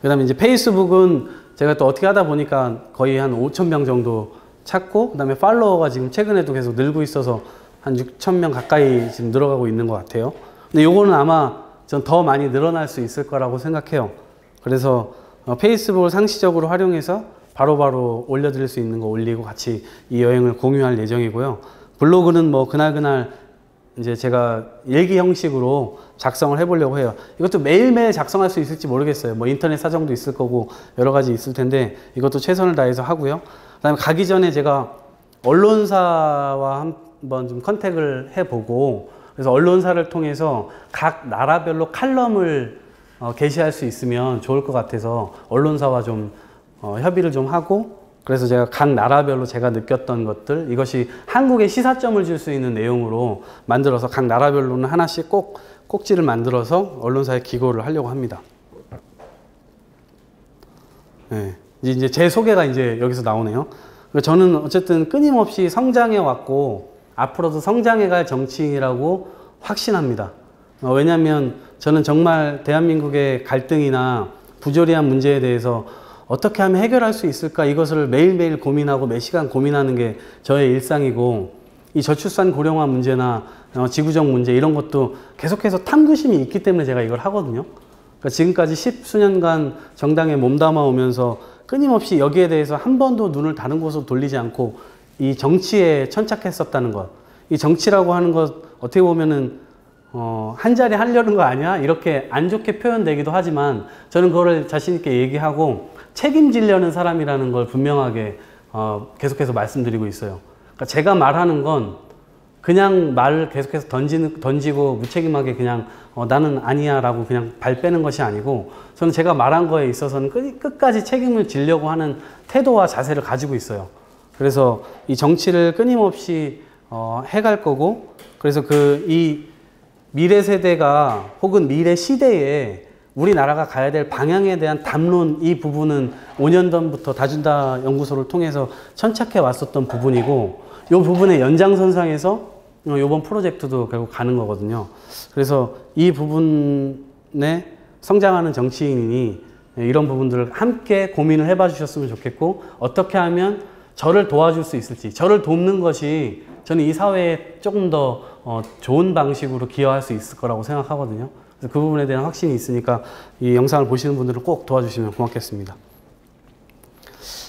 그 다음에 이제 페이스북은 제가 또 어떻게 하다 보니까 거의 한 5,000명 정도 찾고, 그 다음에 팔로워가 지금 최근에도 계속 늘고 있어서 한 6,000명 가까이 지금 늘어가고 있는 것 같아요. 근데 요거는 아마 전 더 많이 늘어날 수 있을 거라고 생각해요. 그래서 페이스북을 상시적으로 활용해서 바로바로 올려드릴 수 있는 거 올리고 같이 이 여행을 공유할 예정이고요. 블로그는 뭐 그날그날 이제 제가 일기 형식으로 작성을 해보려고 해요. 이것도 매일매일 작성할 수 있을지 모르겠어요. 뭐 인터넷 사정도 있을 거고 여러 가지 있을 텐데 이것도 최선을 다해서 하고요. 그 다음에 가기 전에 제가 언론사와 한번 좀 컨택을 해보고, 그래서 언론사를 통해서 각 나라별로 칼럼을 게시할 수 있으면 좋을 것 같아서 언론사와 좀 협의를 좀 하고, 그래서 제가 각 나라별로 제가 느꼈던 것들, 이것이 한국에 시사점을 줄 수 있는 내용으로 만들어서 각 나라별로는 하나씩 꼭 꼭지를 만들어서 언론사에 기고를 하려고 합니다. 네. 이제 제 소개가 이제 여기서 나오네요. 저는 어쨌든 끊임없이 성장해 왔고 앞으로도 성장해 갈 정치인이라고 확신합니다. 왜냐하면 저는 정말 대한민국의 갈등이나 부조리한 문제에 대해서 어떻게 하면 해결할 수 있을까, 이것을 매일매일 고민하고 매 시간 고민하는 게 저의 일상이고, 이 저출산 고령화 문제나 지구적 문제 이런 것도 계속해서 탐구심이 있기 때문에 제가 이걸 하거든요. 그러니까 지금까지 10수년간 정당에 몸담아 오면서 끊임없이 여기에 대해서 한 번도 눈을 다른 곳으로 돌리지 않고 이 정치에 천착했었다는 것, 이 정치라고 하는 것 어떻게 보면은 한 자리 하려는 거 아니야? 이렇게 안 좋게 표현되기도 하지만 저는 그거를 자신 있게 얘기하고 책임지려는 사람이라는 걸 분명하게 계속해서 말씀드리고 있어요. 그러니까 제가 말하는 건 그냥 말을 계속해서 던지고 무책임하게 그냥 나는 아니야 라고 그냥 발 빼는 것이 아니고, 저는 제가 말한 거에 있어서는 끝까지 책임을 지려고 하는 태도와 자세를 가지고 있어요. 그래서 이 정치를 끊임없이 해갈 거고, 그래서 이 미래 세대가 혹은 미래 시대에 우리나라가 가야 될 방향에 대한 담론, 이 부분은 5년 전부터 다준다 연구소를 통해서 천착해 왔었던 부분이고, 이 부분의 연장선상에서 이번 프로젝트도 결국 가는 거거든요. 그래서 이 부분에 성장하는 정치인이 이런 부분들을 함께 고민을 해봐 주셨으면 좋겠고, 어떻게 하면 저를 도와줄 수 있을지, 저를 돕는 것이 저는 이 사회에 조금 더 좋은 방식으로 기여할 수 있을 거라고 생각하거든요. 그래서 그 부분에 대한 확신이 있으니까 이 영상을 보시는 분들은 꼭 도와주시면 고맙겠습니다.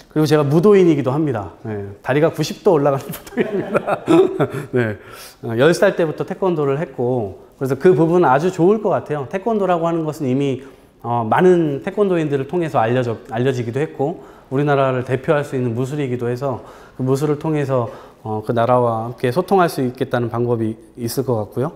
그리고 제가 무도인이기도 합니다. 네, 다리가 90도 올라가는 무도인입니다. 네, 10살 때부터 태권도를 했고, 그래서 그 부분은 아주 좋을 것 같아요. 태권도라고 하는 것은 이미 많은 태권도인들을 통해서 알려지기도 했고, 우리나라를 대표할 수 있는 무술이기도 해서 그 무술을 통해서 그 나라와 함께 소통할 수 있겠다는 방법이 있을 것 같고요.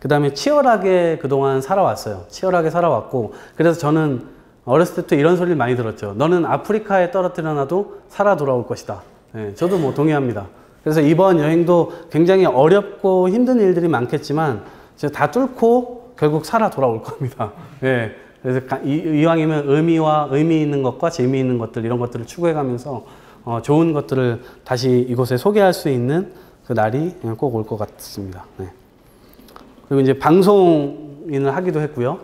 그 다음에 치열하게 그동안 살아왔어요. 치열하게 살아왔고, 그래서 저는 어렸을 때부터 이런 소리를 많이 들었죠. 너는 아프리카에 떨어뜨려 놔도 살아 돌아올 것이다. 네, 저도 뭐 동의합니다. 그래서 이번 여행도 굉장히 어렵고 힘든 일들이 많겠지만 제가 다 뚫고 결국 살아 돌아올 겁니다. 네, 그래서 이왕이면 의미 있는 것과 재미있는 것들, 이런 것들을 추구해가면서 좋은 것들을 다시 이곳에 소개할 수 있는 그 날이 꼭 올 것 같습니다. 네. 그리고 이제 방송인을 하기도 했고요.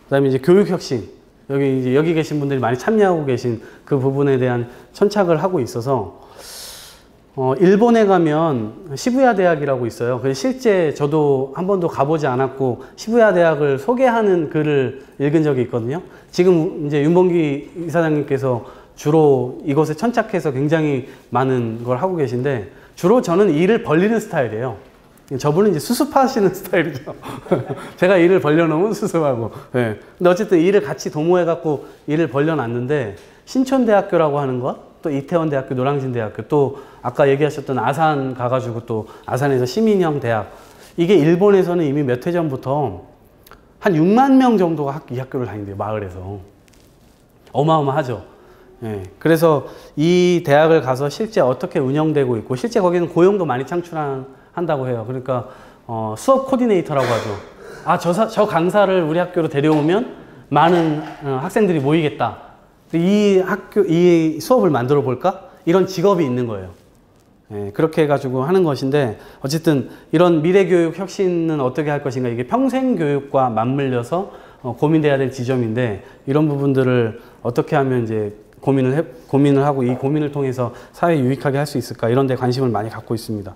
그 다음에 이제 교육혁신. 여기 계신 분들이 많이 참여하고 계신 그 부분에 대한 천착을 하고 있어서, 일본에 가면 시부야 대학이라고 있어요. 실제 저도 한 번도 가보지 않았고 시부야 대학을 소개하는 글을 읽은 적이 있거든요. 지금 이제 윤봉기 이사장님께서 주로 이곳에 천착해서 굉장히 많은 걸 하고 계신데, 주로 저는 일을 벌리는 스타일이에요. 저분은 이제 수습하시는 스타일이죠. 제가 일을 벌려놓으면 수습하고. 네. 근데 어쨌든 일을 같이 도모해갖고 일을 벌려놨는데, 신촌대학교라고 하는 것, 또 이태원대학교, 노량진대학교, 또 아까 얘기하셨던 아산 가가지고 또 아산에서 시민형 대학. 이게 일본에서는 이미 몇 해 전부터 한 6만 명 정도가 이 학교를 다닌대요, 마을에서. 어마어마하죠. 네. 그래서 이 대학을 가서 실제 어떻게 운영되고 있고, 실제 거기는 고용도 많이 한다고 해요. 그러니까 수업 코디네이터라고 하죠. 저 강사를 우리 학교로 데려오면 많은 학생들이 모이겠다. 이 수업을 만들어 볼까? 이런 직업이 있는 거예요. 예, 그렇게 해가지고 하는 것인데, 어쨌든 이런 미래교육 혁신은 어떻게 할 것인가, 이게 평생교육과 맞물려서 고민돼야 될 지점인데, 이런 부분들을 어떻게 하면 이제 고민을 하고 이 고민을 통해서 사회에 유익하게 할 수 있을까, 이런 데 관심을 많이 갖고 있습니다.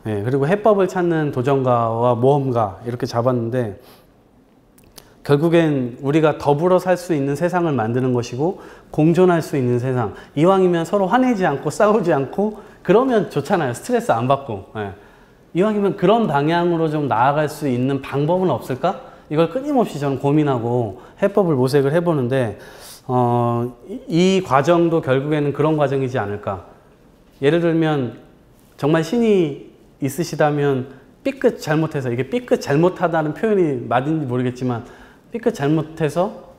네, 그리고 해법을 찾는 도전가와 모험가, 이렇게 잡았는데, 결국엔 우리가 더불어 살 수 있는 세상을 만드는 것이고 공존할 수 있는 세상, 이왕이면 서로 화내지 않고 싸우지 않고 그러면 좋잖아요. 스트레스 안 받고. 네. 이왕이면 그런 방향으로 좀 나아갈 수 있는 방법은 없을까? 이걸 끊임없이 저는 고민하고 해법을 모색을 해보는데, 이 과정도 결국에는 그런 과정이지 않을까. 예를 들면 정말 신이 있으시다면 삐끗 잘못해서, 이게 삐끗 잘못하다는 표현이 맞은지 모르겠지만, 삐끗 잘못해서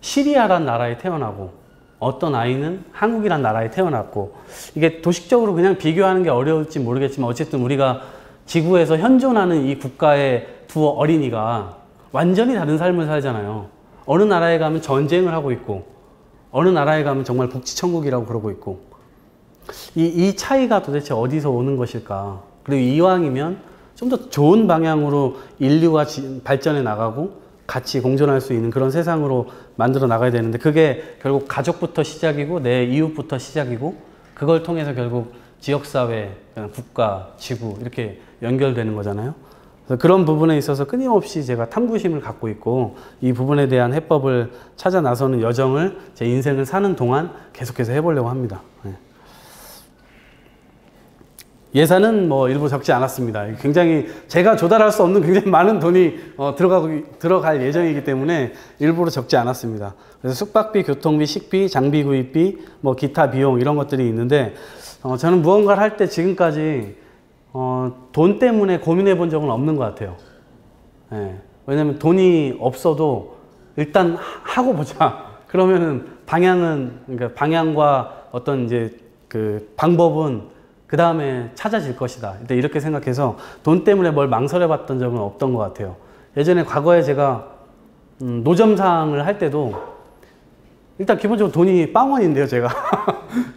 시리아란 나라에 태어나고, 어떤 아이는 한국이란 나라에 태어났고, 이게 도식적으로 그냥 비교하는 게 어려울지 모르겠지만, 어쨌든 우리가 지구에서 현존하는 이 국가의 두 어린이가 완전히 다른 삶을 살잖아요. 어느 나라에 가면 전쟁을 하고 있고, 어느 나라에 가면 정말 복지천국이라고 그러고 있고, 이 차이가 도대체 어디서 오는 것일까? 그리고 이왕이면 좀 더 좋은 방향으로 인류가 발전해 나가고 같이 공존할 수 있는 그런 세상으로 만들어 나가야 되는데, 그게 결국 가족부터 시작이고 내 이웃부터 시작이고, 그걸 통해서 결국 지역사회, 국가, 지구 이렇게 연결되는 거잖아요. 그래서 그런 부분에 있어서 끊임없이 제가 탐구심을 갖고 있고, 이 부분에 대한 해법을 찾아 나서는 여정을 제 인생을 사는 동안 계속해서 해보려고 합니다. 네. 예산은 뭐 일부 적지 않았습니다. 굉장히 제가 조달할 수 없는 굉장히 많은 돈이 들어갈 예정이기 때문에 일부러 적지 않았습니다. 그래서 숙박비, 교통비, 식비, 장비 구입비, 뭐 기타 비용 이런 것들이 있는데, 저는 무언가를 할 때 지금까지 돈 때문에 고민해 본 적은 없는 것 같아요. 예. 왜냐면 돈이 없어도 일단 하고 보자. 그러면은 그러니까 방향과 어떤 이제 그 방법은 그 다음에 찾아질 것이다. 이렇게 생각해서 돈 때문에 뭘 망설여 봤던 적은 없던 것 같아요. 예전에 과거에 제가 노점상을 할 때도 일단 기본적으로 돈이 빵원인데요, 제가.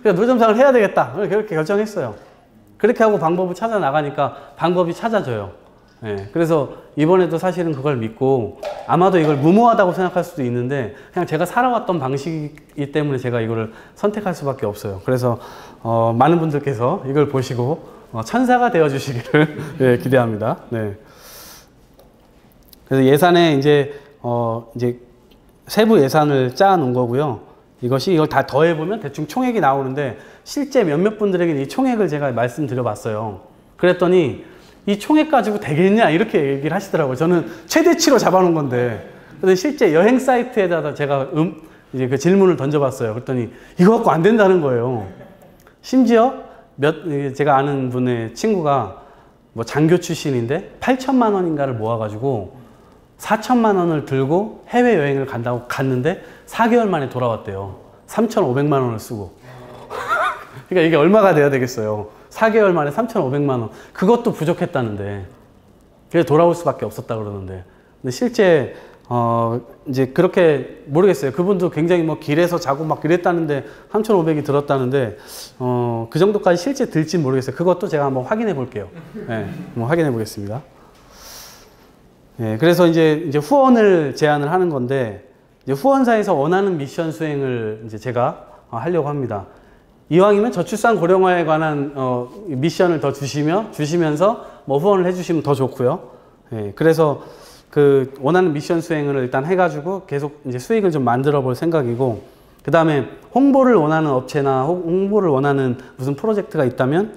그래서 노점상을 해야 되겠다. 그렇게 결정했어요. 그렇게 하고 방법을 찾아 나가니까 방법이 찾아져요. 예, 그래서 이번에도 사실은 그걸 믿고 아마도 이걸 무모하다고 생각할 수도 있는데 그냥 제가 살아왔던 방식이기 때문에 제가 이거를 선택할 수밖에 없어요. 그래서 많은 분들께서 이걸 보시고 천사가 되어 주시기를 예, 기대합니다. 네. 그래서 예산에 이제 세부 예산을 짜 놓은 거고요. 이걸 다 더해보면 대충 총액이 나오는데 실제 몇몇 분들에게 이 총액을 제가 말씀드려 봤어요. 그랬더니 이 총액 가지고 되겠냐 이렇게 얘기를 하시더라고요. 저는 최대치로 잡아놓은 건데. 근데 실제 여행 사이트에다가 제가 이제 그 질문을 던져봤어요. 그랬더니 이거 갖고 안 된다는 거예요. 심지어 제가 아는 분의 친구가 뭐 장교 출신인데 8천만 원인가를 모아가지고 4천만 원을 들고 해외여행을 간다고 갔는데 4개월 만에 돌아왔대요. 3,500만 원을 쓰고. 그러니까 이게 얼마가 돼야 되겠어요. 4개월 만에 3,500만 원. 그것도 부족했다는데. 그래서 돌아올 수밖에 없었다 그러는데. 근데 실제, 이제 그렇게 모르겠어요. 그분도 굉장히 뭐 길에서 자고 막 이랬다는데 3,500이 들었다는데, 그 정도까지 실제 들지 모르겠어요. 그것도 제가 한번 확인해 볼게요. 네, 한번 확인해 보겠습니다. 네, 그래서 이제 후원을 제안을 하는 건데, 이제 후원사에서 원하는 미션 수행을 이제 제가 하려고 합니다. 이왕이면 저출산 고령화에 관한 미션을 더 주시면서 뭐 후원을 해주시면 더 좋고요. 예, 그래서 그 원하는 미션 수행을 일단 해가지고 계속 이제 수익을 좀 만들어 볼 생각이고, 그 다음에 홍보를 원하는 업체나 홍보를 원하는 무슨 프로젝트가 있다면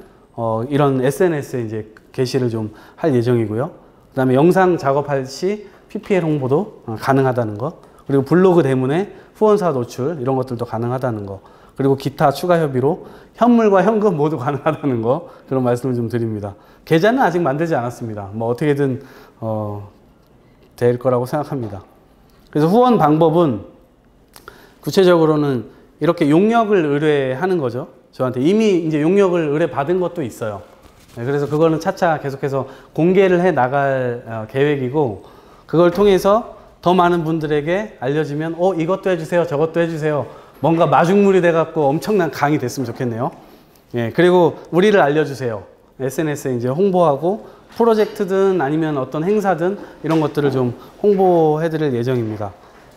이런 SNS에 이제 게시를 좀 할 예정이고요. 그 다음에 영상 작업할 시 PPL 홍보도 가능하다는 거, 그리고 블로그 대문에 후원사 노출 이런 것들도 가능하다는 거, 그리고 기타 추가 협의로 현물과 현금 모두 가능하다는 거, 그런 말씀을 좀 드립니다. 계좌는 아직 만들지 않았습니다. 뭐 어떻게든 될 거라고 생각합니다. 그래서 후원 방법은 구체적으로는 이렇게 용역을 의뢰하는 거죠. 저한테 이미 이제 용역을 의뢰받은 것도 있어요. 네, 그래서 그거는 차차 계속해서 공개를 해 나갈 계획이고, 그걸 통해서 더 많은 분들에게 알려지면 이것도 해주세요, 저것도 해주세요. 뭔가 마중물이 돼갖고 엄청난 강이 됐으면 좋겠네요. 예, 그리고 우리를 알려주세요. SNS에 이제 홍보하고 프로젝트든 아니면 어떤 행사든 이런 것들을 좀 홍보해드릴 예정입니다.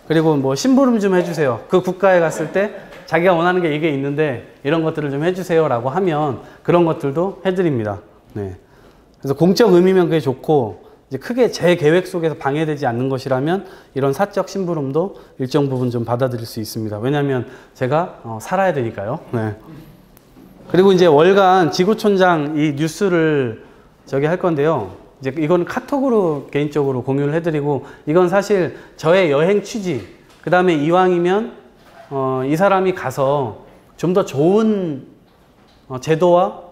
그리고 뭐 심부름 좀 해주세요. 그 국가에 갔을 때 자기가 원하는 게 이게 있는데 이런 것들을 좀 해주세요 라고 하면 그런 것들도 해드립니다. 네. 그래서 공적 의미면 그게 좋고, 이제 크게 제 계획 속에서 방해되지 않는 것이라면 이런 사적 심부름도 일정 부분 좀 받아들일 수 있습니다. 왜냐하면 제가 살아야 되니까요. 네. 그리고 이제 월간 지구촌장 이 뉴스를 할 건데요. 이제 이건 카톡으로 개인적으로 공유를 해드리고, 이건 사실 저의 여행 취지, 그 다음에 이왕이면 이 사람이 가서 좀 더 좋은 제도와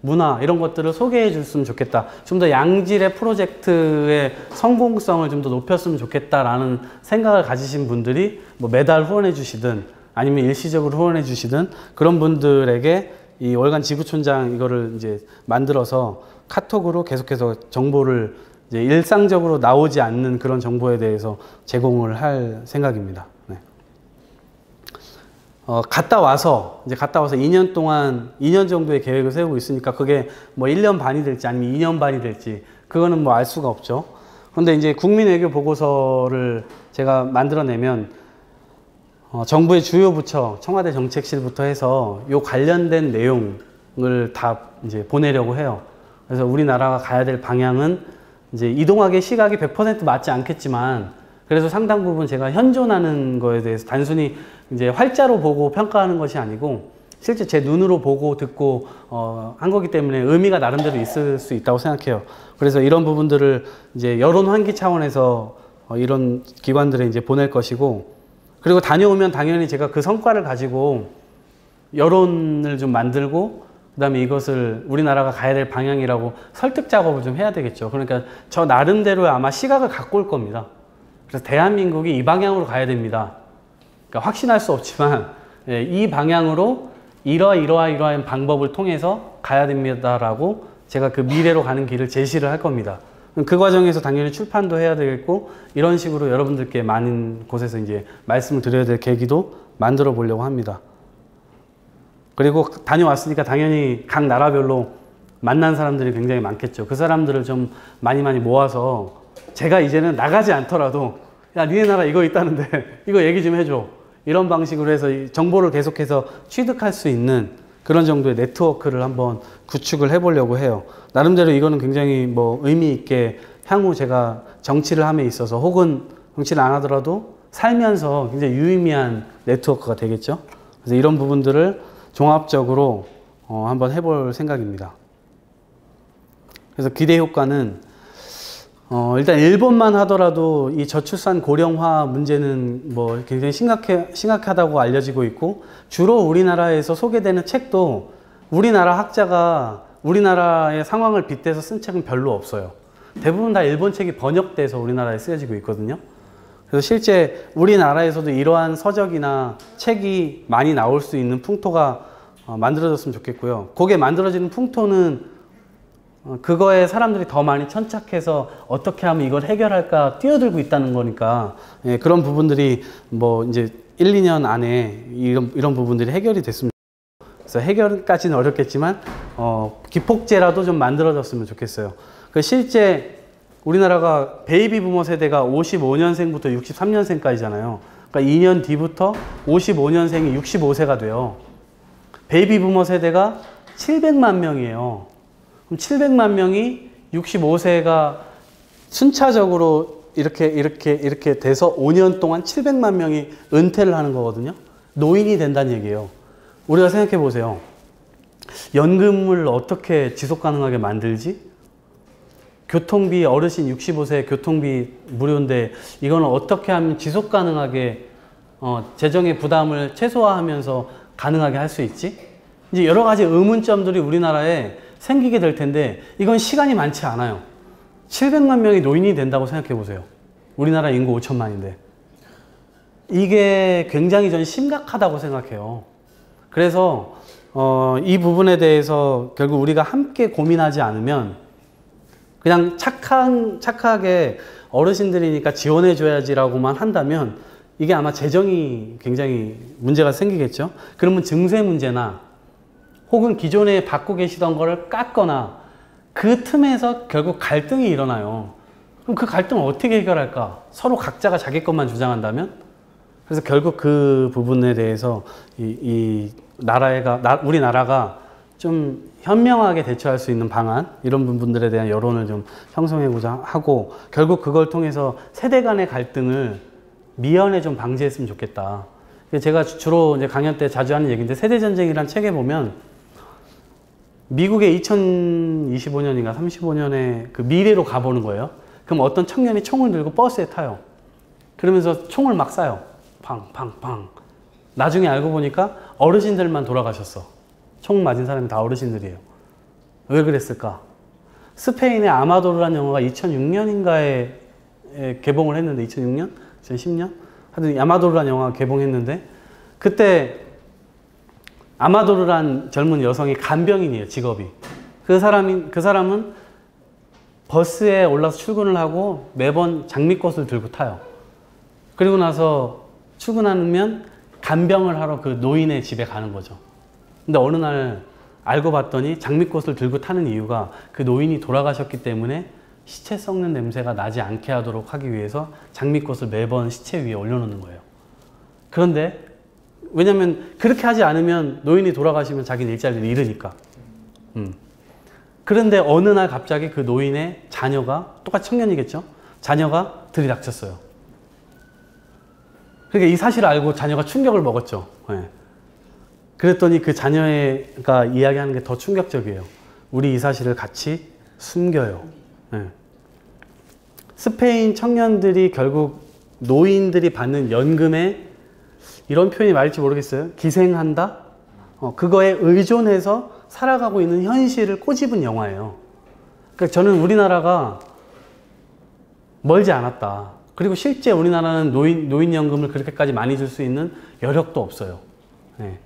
문화 이런 것들을 소개해 줬으면 좋겠다. 좀 더 양질의 프로젝트의 성공성을 좀 더 높였으면 좋겠다라는 생각을 가지신 분들이 뭐 매달 후원해 주시든 아니면 일시적으로 후원해 주시든 그런 분들에게 이 월간 지구촌장 이거를 이제 만들어서 카톡으로 계속해서 정보를 이제 일상적으로 나오지 않는 그런 정보에 대해서 제공을 할 생각입니다. 네. 갔다 와서 2년 동안 2년 정도의 계획을 세우고 있으니까 그게 뭐 1년 반이 될지 아니면 2년 반이 될지 그거는 뭐 알 수가 없죠. 그런데 이제 국민외교 보고서를 제가 만들어내면 정부의 주요 부처, 청와대 정책실부터 해서 요 관련된 내용을 다 이제 보내려고 해요. 그래서 우리나라가 가야 될 방향은 이제 이동학의 시각이 100% 맞지 않겠지만, 그래서 상당 부분 제가 현존하는 거에 대해서 단순히 이제 활자로 보고 평가하는 것이 아니고 실제 제 눈으로 보고 듣고 한 거기 때문에 의미가 나름대로 있을 수 있다고 생각해요. 그래서 이런 부분들을 이제 여론 환기 차원에서 이런 기관들에 이제 보낼 것이고, 그리고 다녀오면 당연히 제가 그 성과를 가지고 여론을 좀 만들고 그다음에 이것을 우리나라가 가야 될 방향이라고 설득 작업을 좀 해야 되겠죠. 그러니까 저 나름대로의 아마 시각을 갖고 올 겁니다. 그래서 대한민국이 이 방향으로 가야 됩니다. 그러니까 확신할 수 없지만 이 방향으로 이러한 방법을 통해서 가야 됩니다라고 제가 그 미래로 가는 길을 제시를 할 겁니다. 그 과정에서 당연히 출판도 해야 되겠고 이런 식으로 여러분들께 많은 곳에서 이제 말씀을 드려야 될 계기도 만들어 보려고 합니다. 그리고 다녀왔으니까 당연히 각 나라별로 만난 사람들이 굉장히 많겠죠. 그 사람들을 좀 많이 모아서 제가 이제는 나가지 않더라도 야, 니네 나라 이거 있다는데 이거 얘기 좀 해줘. 이런 방식으로 해서 정보를 계속해서 취득할 수 있는 그런 정도의 네트워크를 한번 구축을 해보려고 해요. 나름대로 이거는 굉장히 뭐 의미 있게 향후 제가 정치를 함에 있어서 혹은 정치를 안 하더라도 살면서 굉장히 유의미한 네트워크가 되겠죠. 그래서 이런 부분들을 종합적으로 한번 해볼 생각입니다. 그래서 기대 효과는 일단 일본만 하더라도 이 저출산 고령화 문제는 뭐 굉장히 심각하다고 알려지고 있고 주로 우리나라에서 소개되는 책도 우리나라 학자가 우리나라의 상황을 빗대서 쓴 책은 별로 없어요. 대부분 다 일본 책이 번역돼서 우리나라에 쓰여지고 있거든요. 그래서 실제 우리나라에서도 이러한 서적이나 책이 많이 나올 수 있는 풍토가 만들어졌으면 좋겠고요. 그게 만들어지는 풍토는 그거에 사람들이 더 많이 천착해서 어떻게 하면 이걸 해결할까 뛰어들고 있다는 거니까 그런 부분들이 뭐 이제 1, 2년 안에 이런 부분들이 해결이 됐으면 좋겠어요. 그래서 해결까지는 어렵겠지만 기폭제라도 좀 만들어졌으면 좋겠어요. 실제 우리나라가 베이비 부머 세대가 55년생부터 63년생까지잖아요. 그러니까 2년 뒤부터 55년생이 65세가 돼요. 베이비 부머 세대가 700만 명이에요. 그럼 700만 명이 65세가 순차적으로 이렇게 돼서 5년 동안 700만 명이 은퇴를 하는 거거든요. 노인이 된다는 얘기예요. 우리가 생각해 보세요. 연금을 어떻게 지속 가능하게 만들지? 교통비, 어르신 65세 교통비 무료인데 이거는 어떻게 하면 지속 가능하게 재정의 부담을 최소화하면서 가능하게 할 수 있지? 이제 여러 가지 의문점들이 우리나라에 생기게 될 텐데 이건 시간이 많지 않아요. 700만 명이 노인이 된다고 생각해 보세요. 우리나라 인구 5천만인데 이게 굉장히 전 심각하다고 생각해요. 그래서 이 부분에 대해서 결국 우리가 함께 고민하지 않으면 그냥 착하게 어르신들이니까 지원해줘야지라고만 한다면 이게 아마 재정이 굉장히 문제가 생기겠죠. 그러면 증세 문제나 혹은 기존에 받고 계시던 거를 깎거나 그 틈에서 결국 갈등이 일어나요. 그럼 그 갈등을 어떻게 해결할까? 서로 각자가 자기 것만 주장한다면? 그래서 결국 그 부분에 대해서 우리나라가 좀 현명하게 대처할 수 있는 방안, 이런 부분들에 대한 여론을 좀 형성해보자 하고 결국 그걸 통해서 세대 간의 갈등을 미연에 좀 방지했으면 좋겠다. 제가 주로 이제 강연 때 자주 하는 얘기인데 세대전쟁이라는 책에 보면 미국의 2025년인가 35년에 그 미래로 가보는 거예요. 그럼 어떤 청년이 총을 들고 버스에 타요. 그러면서 총을 막 쏴요. 팡팡팡. 나중에 알고 보니까 어르신들만 돌아가셨어. 총 맞은 사람이 다 어르신들이에요. 왜 그랬을까? 스페인의 아마도르라는 영화가 2006년인가에 개봉을 했는데 2006년? 2010년? 하여튼 아마도르라는 영화가 개봉했는데 그때 아마도르란 젊은 여성이 간병인이에요. 직업이. 그 사람은 버스에 올라서 출근을 하고 매번 장미꽃을 들고 타요. 그리고 나서 출근하면 간병을 하러 그 노인의 집에 가는 거죠. 근데 어느 날 알고 봤더니 장미꽃을 들고 타는 이유가 그 노인이 돌아가셨기 때문에 시체 썩는 냄새가 나지 않게 하도록 하기 위해서 장미꽃을 매번 시체 위에 올려놓는 거예요. 그런데 왜냐면 그렇게 하지 않으면 노인이 돌아가시면 자기는 일자리를 잃으니까. 그런데 어느 날 갑자기 그 노인의 자녀가, 똑같이 청년이겠죠? 자녀가 들이닥쳤어요. 그러니까 이 사실을 알고 자녀가 충격을 먹었죠. 네. 그랬더니 그 자녀가 이야기하는 게 더 충격적이에요. 우리 이 사실을 같이 숨겨요. 네. 스페인 청년들이 결국 노인들이 받는 연금에 이런 표현이 맞을지 모르겠어요. 기생한다? 그거에 의존해서 살아가고 있는 현실을 꼬집은 영화예요. 그러니까 저는 우리나라가 멀지 않았다. 그리고 실제 우리나라는 노인연금을 그렇게까지 많이 줄 수 있는 여력도 없어요. 네.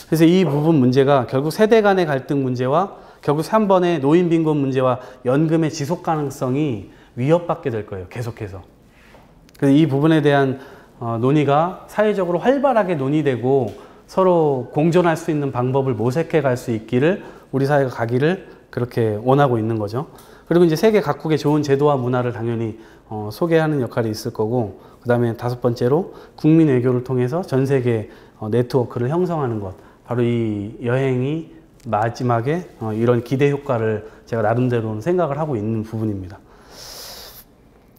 그래서 이 부분 문제가 결국 세대 간의 갈등 문제와 결국 3번의 노인 빈곤 문제와 연금의 지속 가능성이 위협받게 될 거예요. 계속해서. 그래서 이 부분에 대한 논의가 사회적으로 활발하게 논의되고 서로 공존할 수 있는 방법을 모색해 갈 수 있기를 우리 사회가 가기를 그렇게 원하고 있는 거죠. 그리고 이제 세계 각국의 좋은 제도와 문화를 당연히 소개하는 역할이 있을 거고, 그 다음에 5번째로 국민 외교를 통해서 전 세계 네트워크를 형성하는 것. 바로 이 여행이 마지막에 이런 기대 효과를 제가 나름대로는 생각을 하고 있는 부분입니다.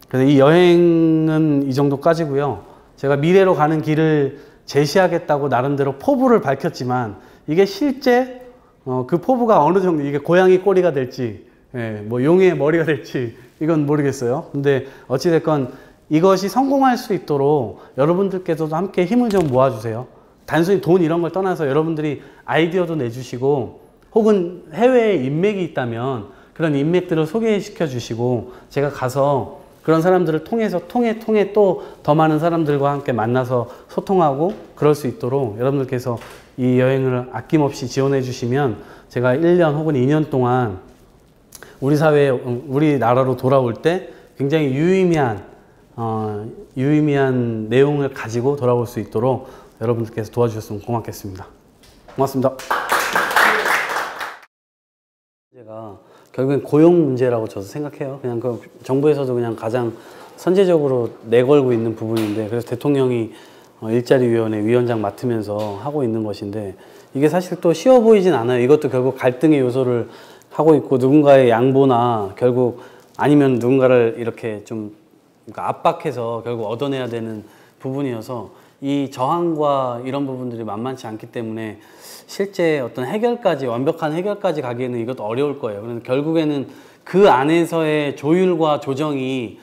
그래서 이 여행은 이 정도까지고요. 제가 미래로 가는 길을 제시하겠다고 나름대로 포부를 밝혔지만 이게 실제 그 포부가 어느 정도 이게 고양이 꼬리가 될지 뭐 용의 머리가 될지 이건 모르겠어요. 근데 어찌됐건 이것이 성공할 수 있도록 여러분들께서도 함께 힘을 좀 모아주세요. 단순히 돈 이런 걸 떠나서 여러분들이 아이디어도 내주시고 혹은 해외에 인맥이 있다면 그런 인맥들을 소개시켜 주시고 제가 가서 그런 사람들을 통해서 통해 또 더 많은 사람들과 함께 만나서 소통하고 그럴 수 있도록 여러분들께서 이 여행을 아낌없이 지원해 주시면 제가 1년 혹은 2년 동안 우리 사회에 우리나라로 돌아올 때 굉장히 유의미한 내용을 가지고 돌아올 수 있도록 여러분들께서 도와주셨으면 고맙겠습니다. 고맙습니다. 제가 결국엔 고용 문제라고 저도 생각해요. 그냥 그 정부에서도 그냥 가장 선제적으로 내걸고 있는 부분인데, 그래서 대통령이 일자리위원회 위원장 맡으면서 하고 있는 것인데, 이게 사실 또 쉬워 보이진 않아요. 이것도 결국 갈등의 요소를 하고 있고, 누군가의 양보나 결국 아니면 누군가를 이렇게 좀 그러니까 압박해서 결국 얻어내야 되는 부분이어서 이 저항과 이런 부분들이 만만치 않기 때문에 실제 어떤 해결까지 완벽한 해결까지 가기에는 이것도 어려울 거예요. 그래서 결국에는 그 안에서의 조율과 조정이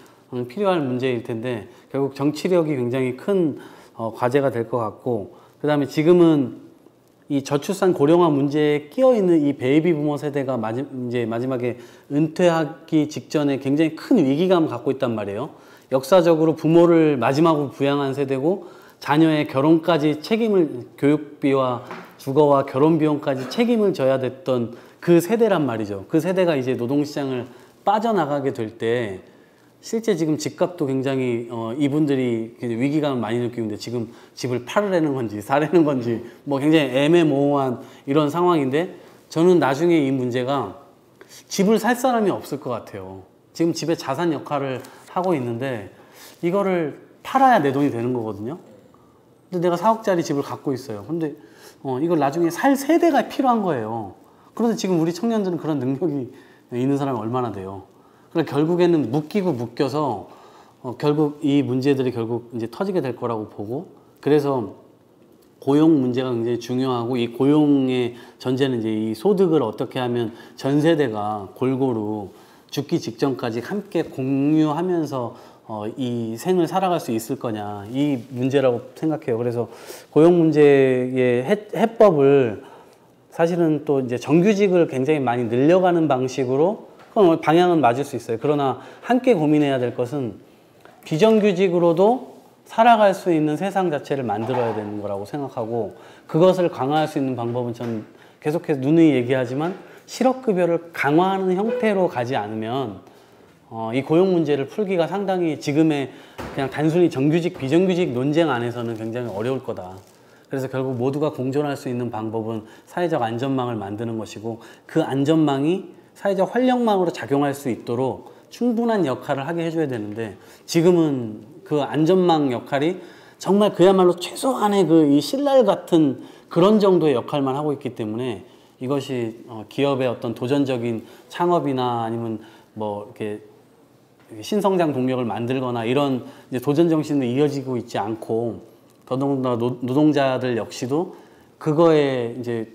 필요할 문제일 텐데 결국 정치력이 굉장히 큰 과제가 될 것 같고, 그 다음에 지금은 이 저출산 고령화 문제에 끼어있는 이 베이비 부머 세대가 이제 마지막에 은퇴하기 직전에 굉장히 큰 위기감을 갖고 있단 말이에요. 역사적으로 부모를 마지막으로 부양한 세대고 자녀의 결혼까지 교육비와 주거와 결혼 비용까지 책임을 져야 됐던 그 세대란 말이죠. 그 세대가 이제 노동시장을 빠져나가게 될 때 실제 지금 집값도 굉장히 이분들이 위기감을 많이 느끼고 있는데 지금 집을 팔으려는 건지 사려는 건지 뭐 굉장히 애매모호한 이런 상황인데, 저는 나중에 이 문제가 집을 살 사람이 없을 것 같아요. 지금 집의 자산 역할을 하고 있는데 이거를 팔아야 내 돈이 되는 거거든요. 근데 내가 4억짜리 집을 갖고 있어요. 근데 이걸 나중에 살 세대가 필요한 거예요. 그런데 지금 우리 청년들은 그런 능력이 있는 사람이 얼마나 돼요. 그러니까 결국에는 묶여서 결국 이 문제들이 결국 이제 터지게 될 거라고 보고, 그래서 고용 문제가 굉장히 중요하고, 이 고용의 전제는 이제 이 소득을 어떻게 하면 전 세대가 골고루 죽기 직전까지 함께 공유하면서 이 생을 살아갈 수 있을 거냐, 이 문제라고 생각해요. 그래서 고용 문제의 해법을 사실은 또 이제 정규직을 굉장히 많이 늘려가는 방식으로 그건 방향은 맞을 수 있어요. 그러나 함께 고민해야 될 것은 비정규직으로도 살아갈 수 있는 세상 자체를 만들어야 되는 거라고 생각하고, 그것을 강화할 수 있는 방법은 전 계속해서 누누이 얘기하지만 실업급여를 강화하는 형태로 가지 않으면 이 고용 문제를 풀기가 상당히 지금의 그냥 단순히 정규직 비정규직 논쟁 안에서는 굉장히 어려울 거다. 그래서 결국 모두가 공존할 수 있는 방법은 사회적 안전망을 만드는 것이고, 그 안전망이 사회적 활력망으로 작용할 수 있도록 충분한 역할을 하게 해줘야 되는데, 지금은 그 안전망 역할이 정말 그야말로 최소한의 이 신랄 같은 그런 정도의 역할만 하고 있기 때문에 이것이 기업의 어떤 도전적인 창업이나 아니면 뭐 이렇게 신성장 동력을 만들거나 이런 이제 도전 정신으로 이어지고 있지 않고, 더더군다나 노동자들 역시도 그거에 이제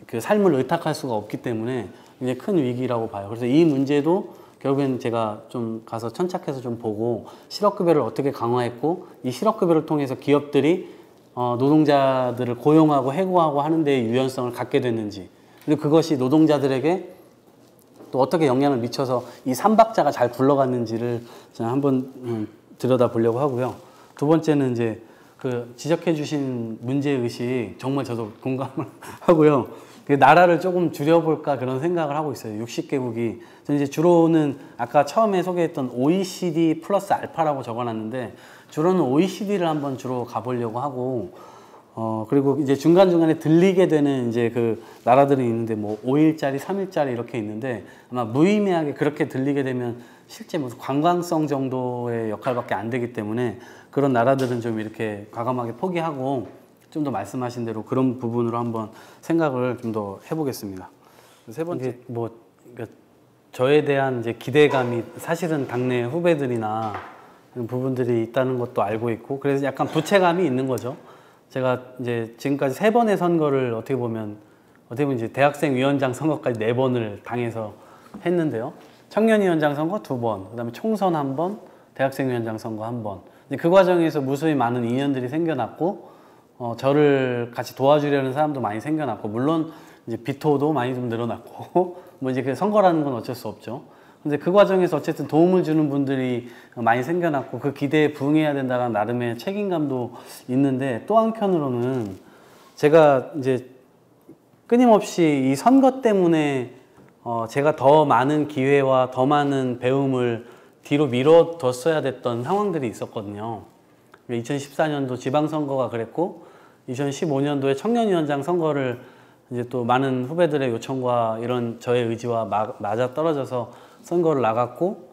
그 삶을 의탁할 수가 없기 때문에 굉장히 큰 위기라고 봐요. 그래서 이 문제도 결국엔 제가 좀 가서 천착해서 좀 보고, 실업급여를 어떻게 강화했고 이 실업급여를 통해서 기업들이 노동자들을 고용하고 해고하고 하는 데의 유연성을 갖게 됐는지, 그리고 그것이 노동자들에게 또 어떻게 영향을 미쳐서 이 삼박자가 잘 굴러갔는지를 저는 한번 들여다보려고 하고요. 두 번째는 이제 그 지적해 주신 문제의식 정말 저도 공감을 하고요. 그 나라를 조금 줄여볼까 그런 생각을 하고 있어요. 60개국이. 저는 이제 주로는 아까 처음에 소개했던 OECD 플러스 알파라고 적어놨는데 주로는 OECD를 한번 주로 가보려고 하고 그리고 이제 중간중간에 들리게 되는 이제 그 나라들이 있는데 뭐 5일짜리, 3일짜리 이렇게 있는데 아마 무의미하게 그렇게 들리게 되면 실제 무슨 관광성 정도의 역할밖에 안 되기 때문에 그런 나라들은 좀 이렇게 과감하게 포기하고 좀 더 말씀하신 대로 그런 부분으로 한번 생각을 좀 더 해보겠습니다. 세 번째, 뭐, 그러니까 저에 대한 이제 기대감이 사실은 당내 후배들이나 이런 부분들이 있다는 것도 알고 있고, 그래서 약간 부채감이 있는 거죠. 제가 이제 지금까지 3번의 선거를 어떻게 보면 이제 대학생 위원장 선거까지 4번을 당해서 했는데요. 청년위원장 선거 2번, 그 다음에 총선 1번, 대학생 위원장 선거 1번. 그 과정에서 무수히 많은 인연들이 생겨났고, 저를 같이 도와주려는 사람도 많이 생겨났고, 물론 이제 비토도 많이 좀 늘어났고, 뭐 이제 그 선거라는 건 어쩔 수 없죠. 근데 그 과정에서 어쨌든 도움을 주는 분들이 많이 생겨났고, 그 기대에 부응해야 된다는 나름의 책임감도 있는데, 또 한편으로는 제가 이제 끊임없이 이 선거 때문에 제가 더 많은 기회와 더 많은 배움을 뒤로 미뤄뒀어야 됐던 상황들이 있었거든요. 2014년도 지방선거가 그랬고 2015년도에 청년위원장 선거를 이제 또 많은 후배들의 요청과 이런 저의 의지와 맞아 떨어져서 선거를 나갔고,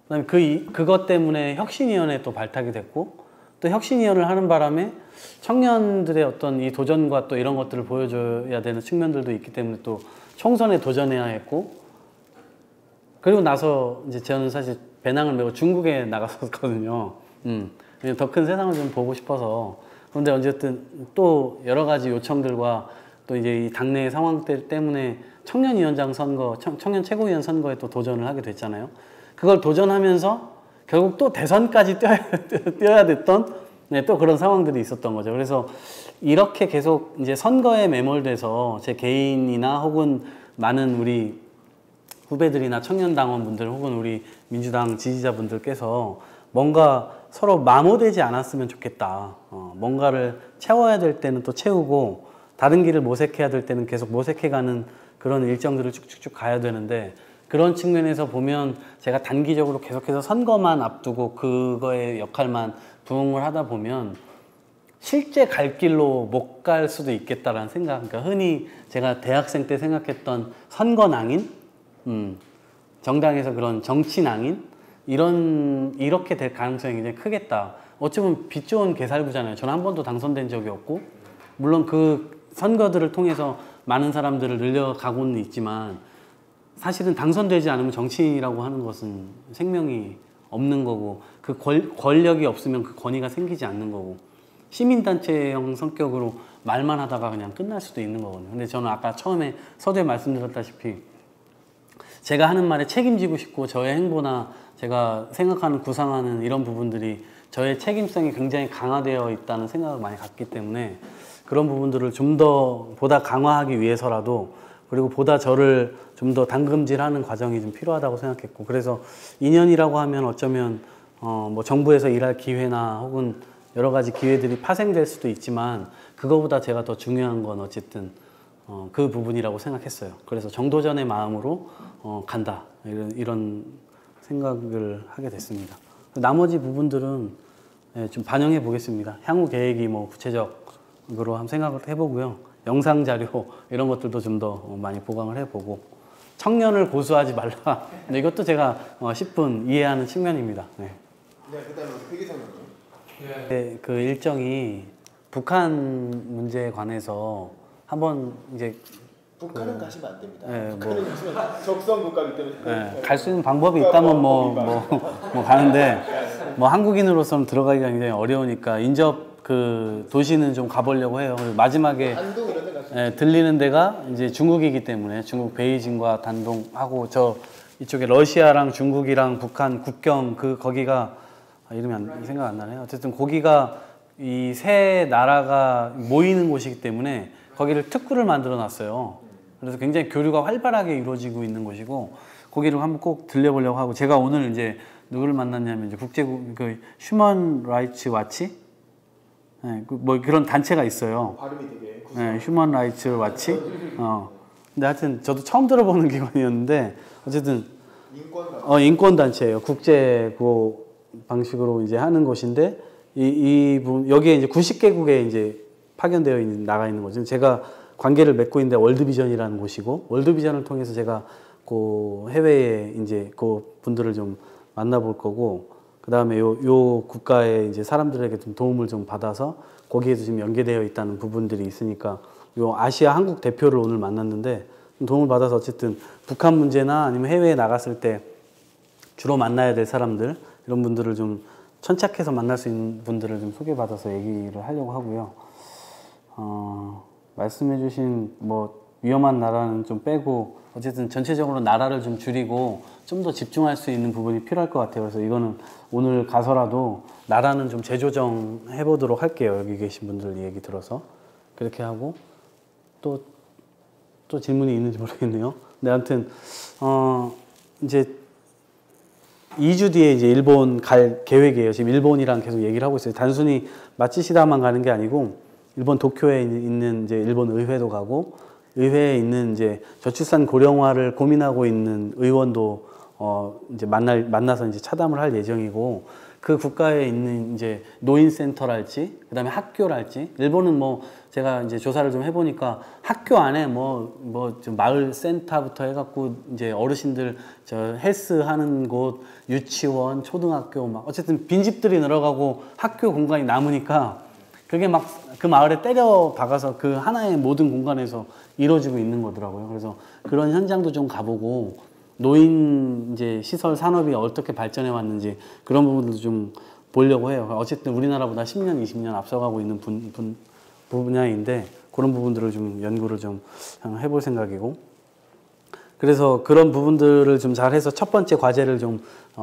그다음에 그것 때문에 혁신위원회 또 발탁이 됐고, 또 혁신위원회를 하는 바람에 청년들의 어떤 이 도전과 또 이런 것들을 보여줘야 되는 측면들도 있기 때문에 또 총선에 도전해야 했고, 그리고 나서 이제 저는 사실 배낭을 메고 중국에 나갔었거든요. 더 큰 세상을 좀 보고 싶어서. 그런데 어쨌든 또 여러 가지 요청들과 또 이제 이 당내 상황들 때문에 청년위원장 선거, 청년 최고위원 선거에 또 도전을 하게 됐잖아요. 그걸 도전하면서 결국 또 대선까지 뛰어야 됐던 또 그런 상황들이 있었던 거죠. 그래서 이렇게 계속 이제 선거에 매몰돼서 제 개인이나 혹은 많은 우리 후배들이나 청년당원분들 혹은 우리 민주당 지지자분들께서 뭔가 서로 마모되지 않았으면 좋겠다. 뭔가를 채워야 될 때는 또 채우고 다른 길을 모색해야 될 때는 계속 모색해가는 그런 일정들을 쭉쭉쭉 가야 되는데, 그런 측면에서 보면 제가 단기적으로 계속해서 선거만 앞두고 그거의 역할만 부응을 하다 보면 실제 갈 길로 못 갈 수도 있겠다라는 생각. 그러니까 흔히 제가 대학생 때 생각했던 선거낭인, 정당에서 그런 정치낭인, 이렇게 될 가능성이 굉장히 크겠다. 어쩌면 빛 좋은 개살구잖아요. 저는 한 번도 당선된 적이 없고, 물론 그 선거들을 통해서 많은 사람들을 늘려가고는 있지만, 사실은 당선되지 않으면 정치인이라고 하는 것은 생명이 없는 거고, 그 권력이 없으면 그 권위가 생기지 않는 거고, 시민단체형 성격으로 말만 하다가 그냥 끝날 수도 있는 거거든요. 근데 저는 아까 처음에 서두에 말씀드렸다시피 제가 하는 말에 책임지고 싶고, 저의 행보나 제가 생각하는 구상하는 이런 부분들이 저의 책임성이 굉장히 강화되어 있다는 생각을 많이 갖기 때문에 그런 부분들을 좀 더 보다 강화하기 위해서라도, 그리고 보다 저를 좀 더 당금질하는 과정이 좀 필요하다고 생각했고, 그래서 2년이라고 하면 어쩌면 뭐 정부에서 일할 기회나 혹은 여러 가지 기회들이 파생될 수도 있지만, 그거보다 제가 더 중요한 건 어쨌든 그 부분이라고 생각했어요. 그래서 정도전의 마음으로 간다, 이런 생각을 하게 됐습니다. 나머지 부분들은 좀 반영해 보겠습니다. 향후 계획이 뭐 구체적으로 한번 생각을 해보고요. 영상 자료 이런 것들도 좀 더 많이 보강을 해보고, 청년을 고수하지 말라. 근데 이것도 제가 10분 이해하는 측면입니다. 네. 네, 그다음에 회계상은요? 네, 그 일정이 북한 문제에 관해서 한번 이제 북한은 가시면 안 됩니다. 네, 북한은 가시면 적성 국가이기 때문에 네, 갈 수 있는 방법이 있다면 뭐 가는데, 뭐 한국인으로서는 들어가기가 굉장히 어려우니까 인접 그 도시는 좀 가보려고 해요. 마지막에 단동 이런 데 가시면 들리는 데가 이제 중국이기 때문에 중국 베이징과 단동하고 저 이쪽에 러시아랑 중국이랑 북한 국경 거기가 이름이 생각 안 나네요. 어쨌든 거기가 이 세 나라가 모이는 곳이기 때문에 거기를 특구를 만들어 놨어요. 그래서 굉장히 교류가 활발하게 이루어지고 있는 곳이고 거기를 한번 꼭 들려보려고 하고 제가 오늘 이제 누구를 만났냐면 이제 그 휴먼 라이츠 와치 네, 뭐 그런 단체가 있어요. 발음이 되게 네, 휴먼 라이츠 와치. 근데 하여튼 저도 처음 들어보는 기관이었는데 어쨌든 인권 단체예요. 국제 그 방식으로 이제 하는 곳인데 여기에 이제 90개국에 이제 파견되어 나가 있는 거죠. 제가 관계를 맺고 있는데 월드비전이라는 곳이고 월드비전을 통해서 제가 그 해외에 이제 그 분들을 좀 만나볼 거고 그 다음에 요 국가의 이제 사람들에게 좀 도움을 좀 받아서 거기에도 지금 연계되어 있다는 부분들이 있으니까 요 아시아 한국 대표를 오늘 만났는데 도움을 받아서 어쨌든 북한 문제나 아니면 해외에 나갔을 때 주로 만나야 될 사람들 이런 분들을 좀 천착해서 만날 수 있는 분들을 좀 소개받아서 얘기를 하려고 하고요. 말씀해주신 뭐 위험한 나라는 좀 빼고 어쨌든 전체적으로 나라를 좀 줄이고 좀 더 집중할 수 있는 부분이 필요할 것 같아요. 그래서 이거는 오늘 가서라도 나라는 좀 재조정해 보도록 할게요. 여기 계신 분들 얘기 들어서 그렇게 하고 또 질문이 있는지 모르겠네요. 근데 아무튼 이제 2주 뒤에 이제 일본 갈 계획이에요. 지금 일본이랑 계속 얘기를 하고 있어요. 단순히 마치시다만 가는 게 아니고 일본 도쿄에 있는 이제 일본 의회도 가고 의회에 있는 이제 저출산 고령화를 고민하고 있는 의원도 이제 만나서 이제 차담을 할 예정이고 그 국가에 있는 이제 노인센터랄지 그다음에 학교랄지 일본은 뭐 제가 이제 조사를 좀 해보니까 학교 안에 좀 마을 센터부터 해갖고 이제 어르신들 저 헬스 하는 곳 유치원 초등학교 막 어쨌든 빈집들이 늘어가고 학교 공간이 남으니까 그게 막 그 마을에 때려 박아서 그 하나의 모든 공간에서 이루어지고 있는 거더라고요. 그래서 그런 현장도 좀 가보고 노인 이제 시설 산업이 어떻게 발전해 왔는지 그런 부분도 좀 보려고 해요. 어쨌든 우리나라보다 10년, 20년 앞서가고 있는 분야인데 그런 부분들을 좀 연구를 좀 해볼 생각이고 그래서 그런 부분들을 좀 잘해서 첫 번째 과제를 좀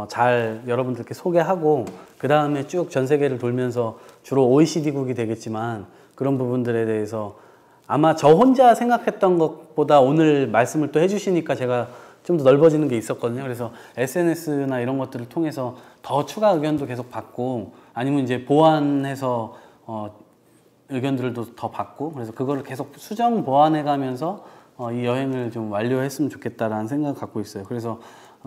잘 여러분들께 소개하고 그 다음에 쭉 전 세계를 돌면서 주로 OECD국이 되겠지만 그런 부분들에 대해서 아마 저 혼자 생각했던 것보다 오늘 말씀을 또 해주시니까 제가 좀 더 넓어지는 게 있었거든요. 그래서 SNS나 이런 것들을 통해서 더 추가 의견도 계속 받고 아니면 이제 보완해서 의견들도 더 받고 그래서 그거를 계속 수정 보완해 가면서 이 여행을 좀 완료했으면 좋겠다라는 생각을 갖고 있어요. 그래서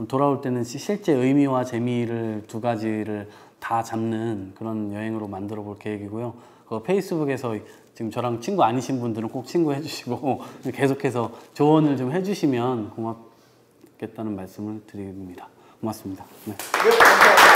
돌아올 때는 실제 의미와 재미를 두 가지를 다 잡는 그런 여행으로 만들어 볼 계획이고요. 페이스북에서 지금 저랑 친구 아니신 분들은 꼭 친구해 주시고 계속해서 조언을 좀 해주시면 고맙겠다는 말씀을 드립니다. 고맙습니다. 네. 네, 감사합니다.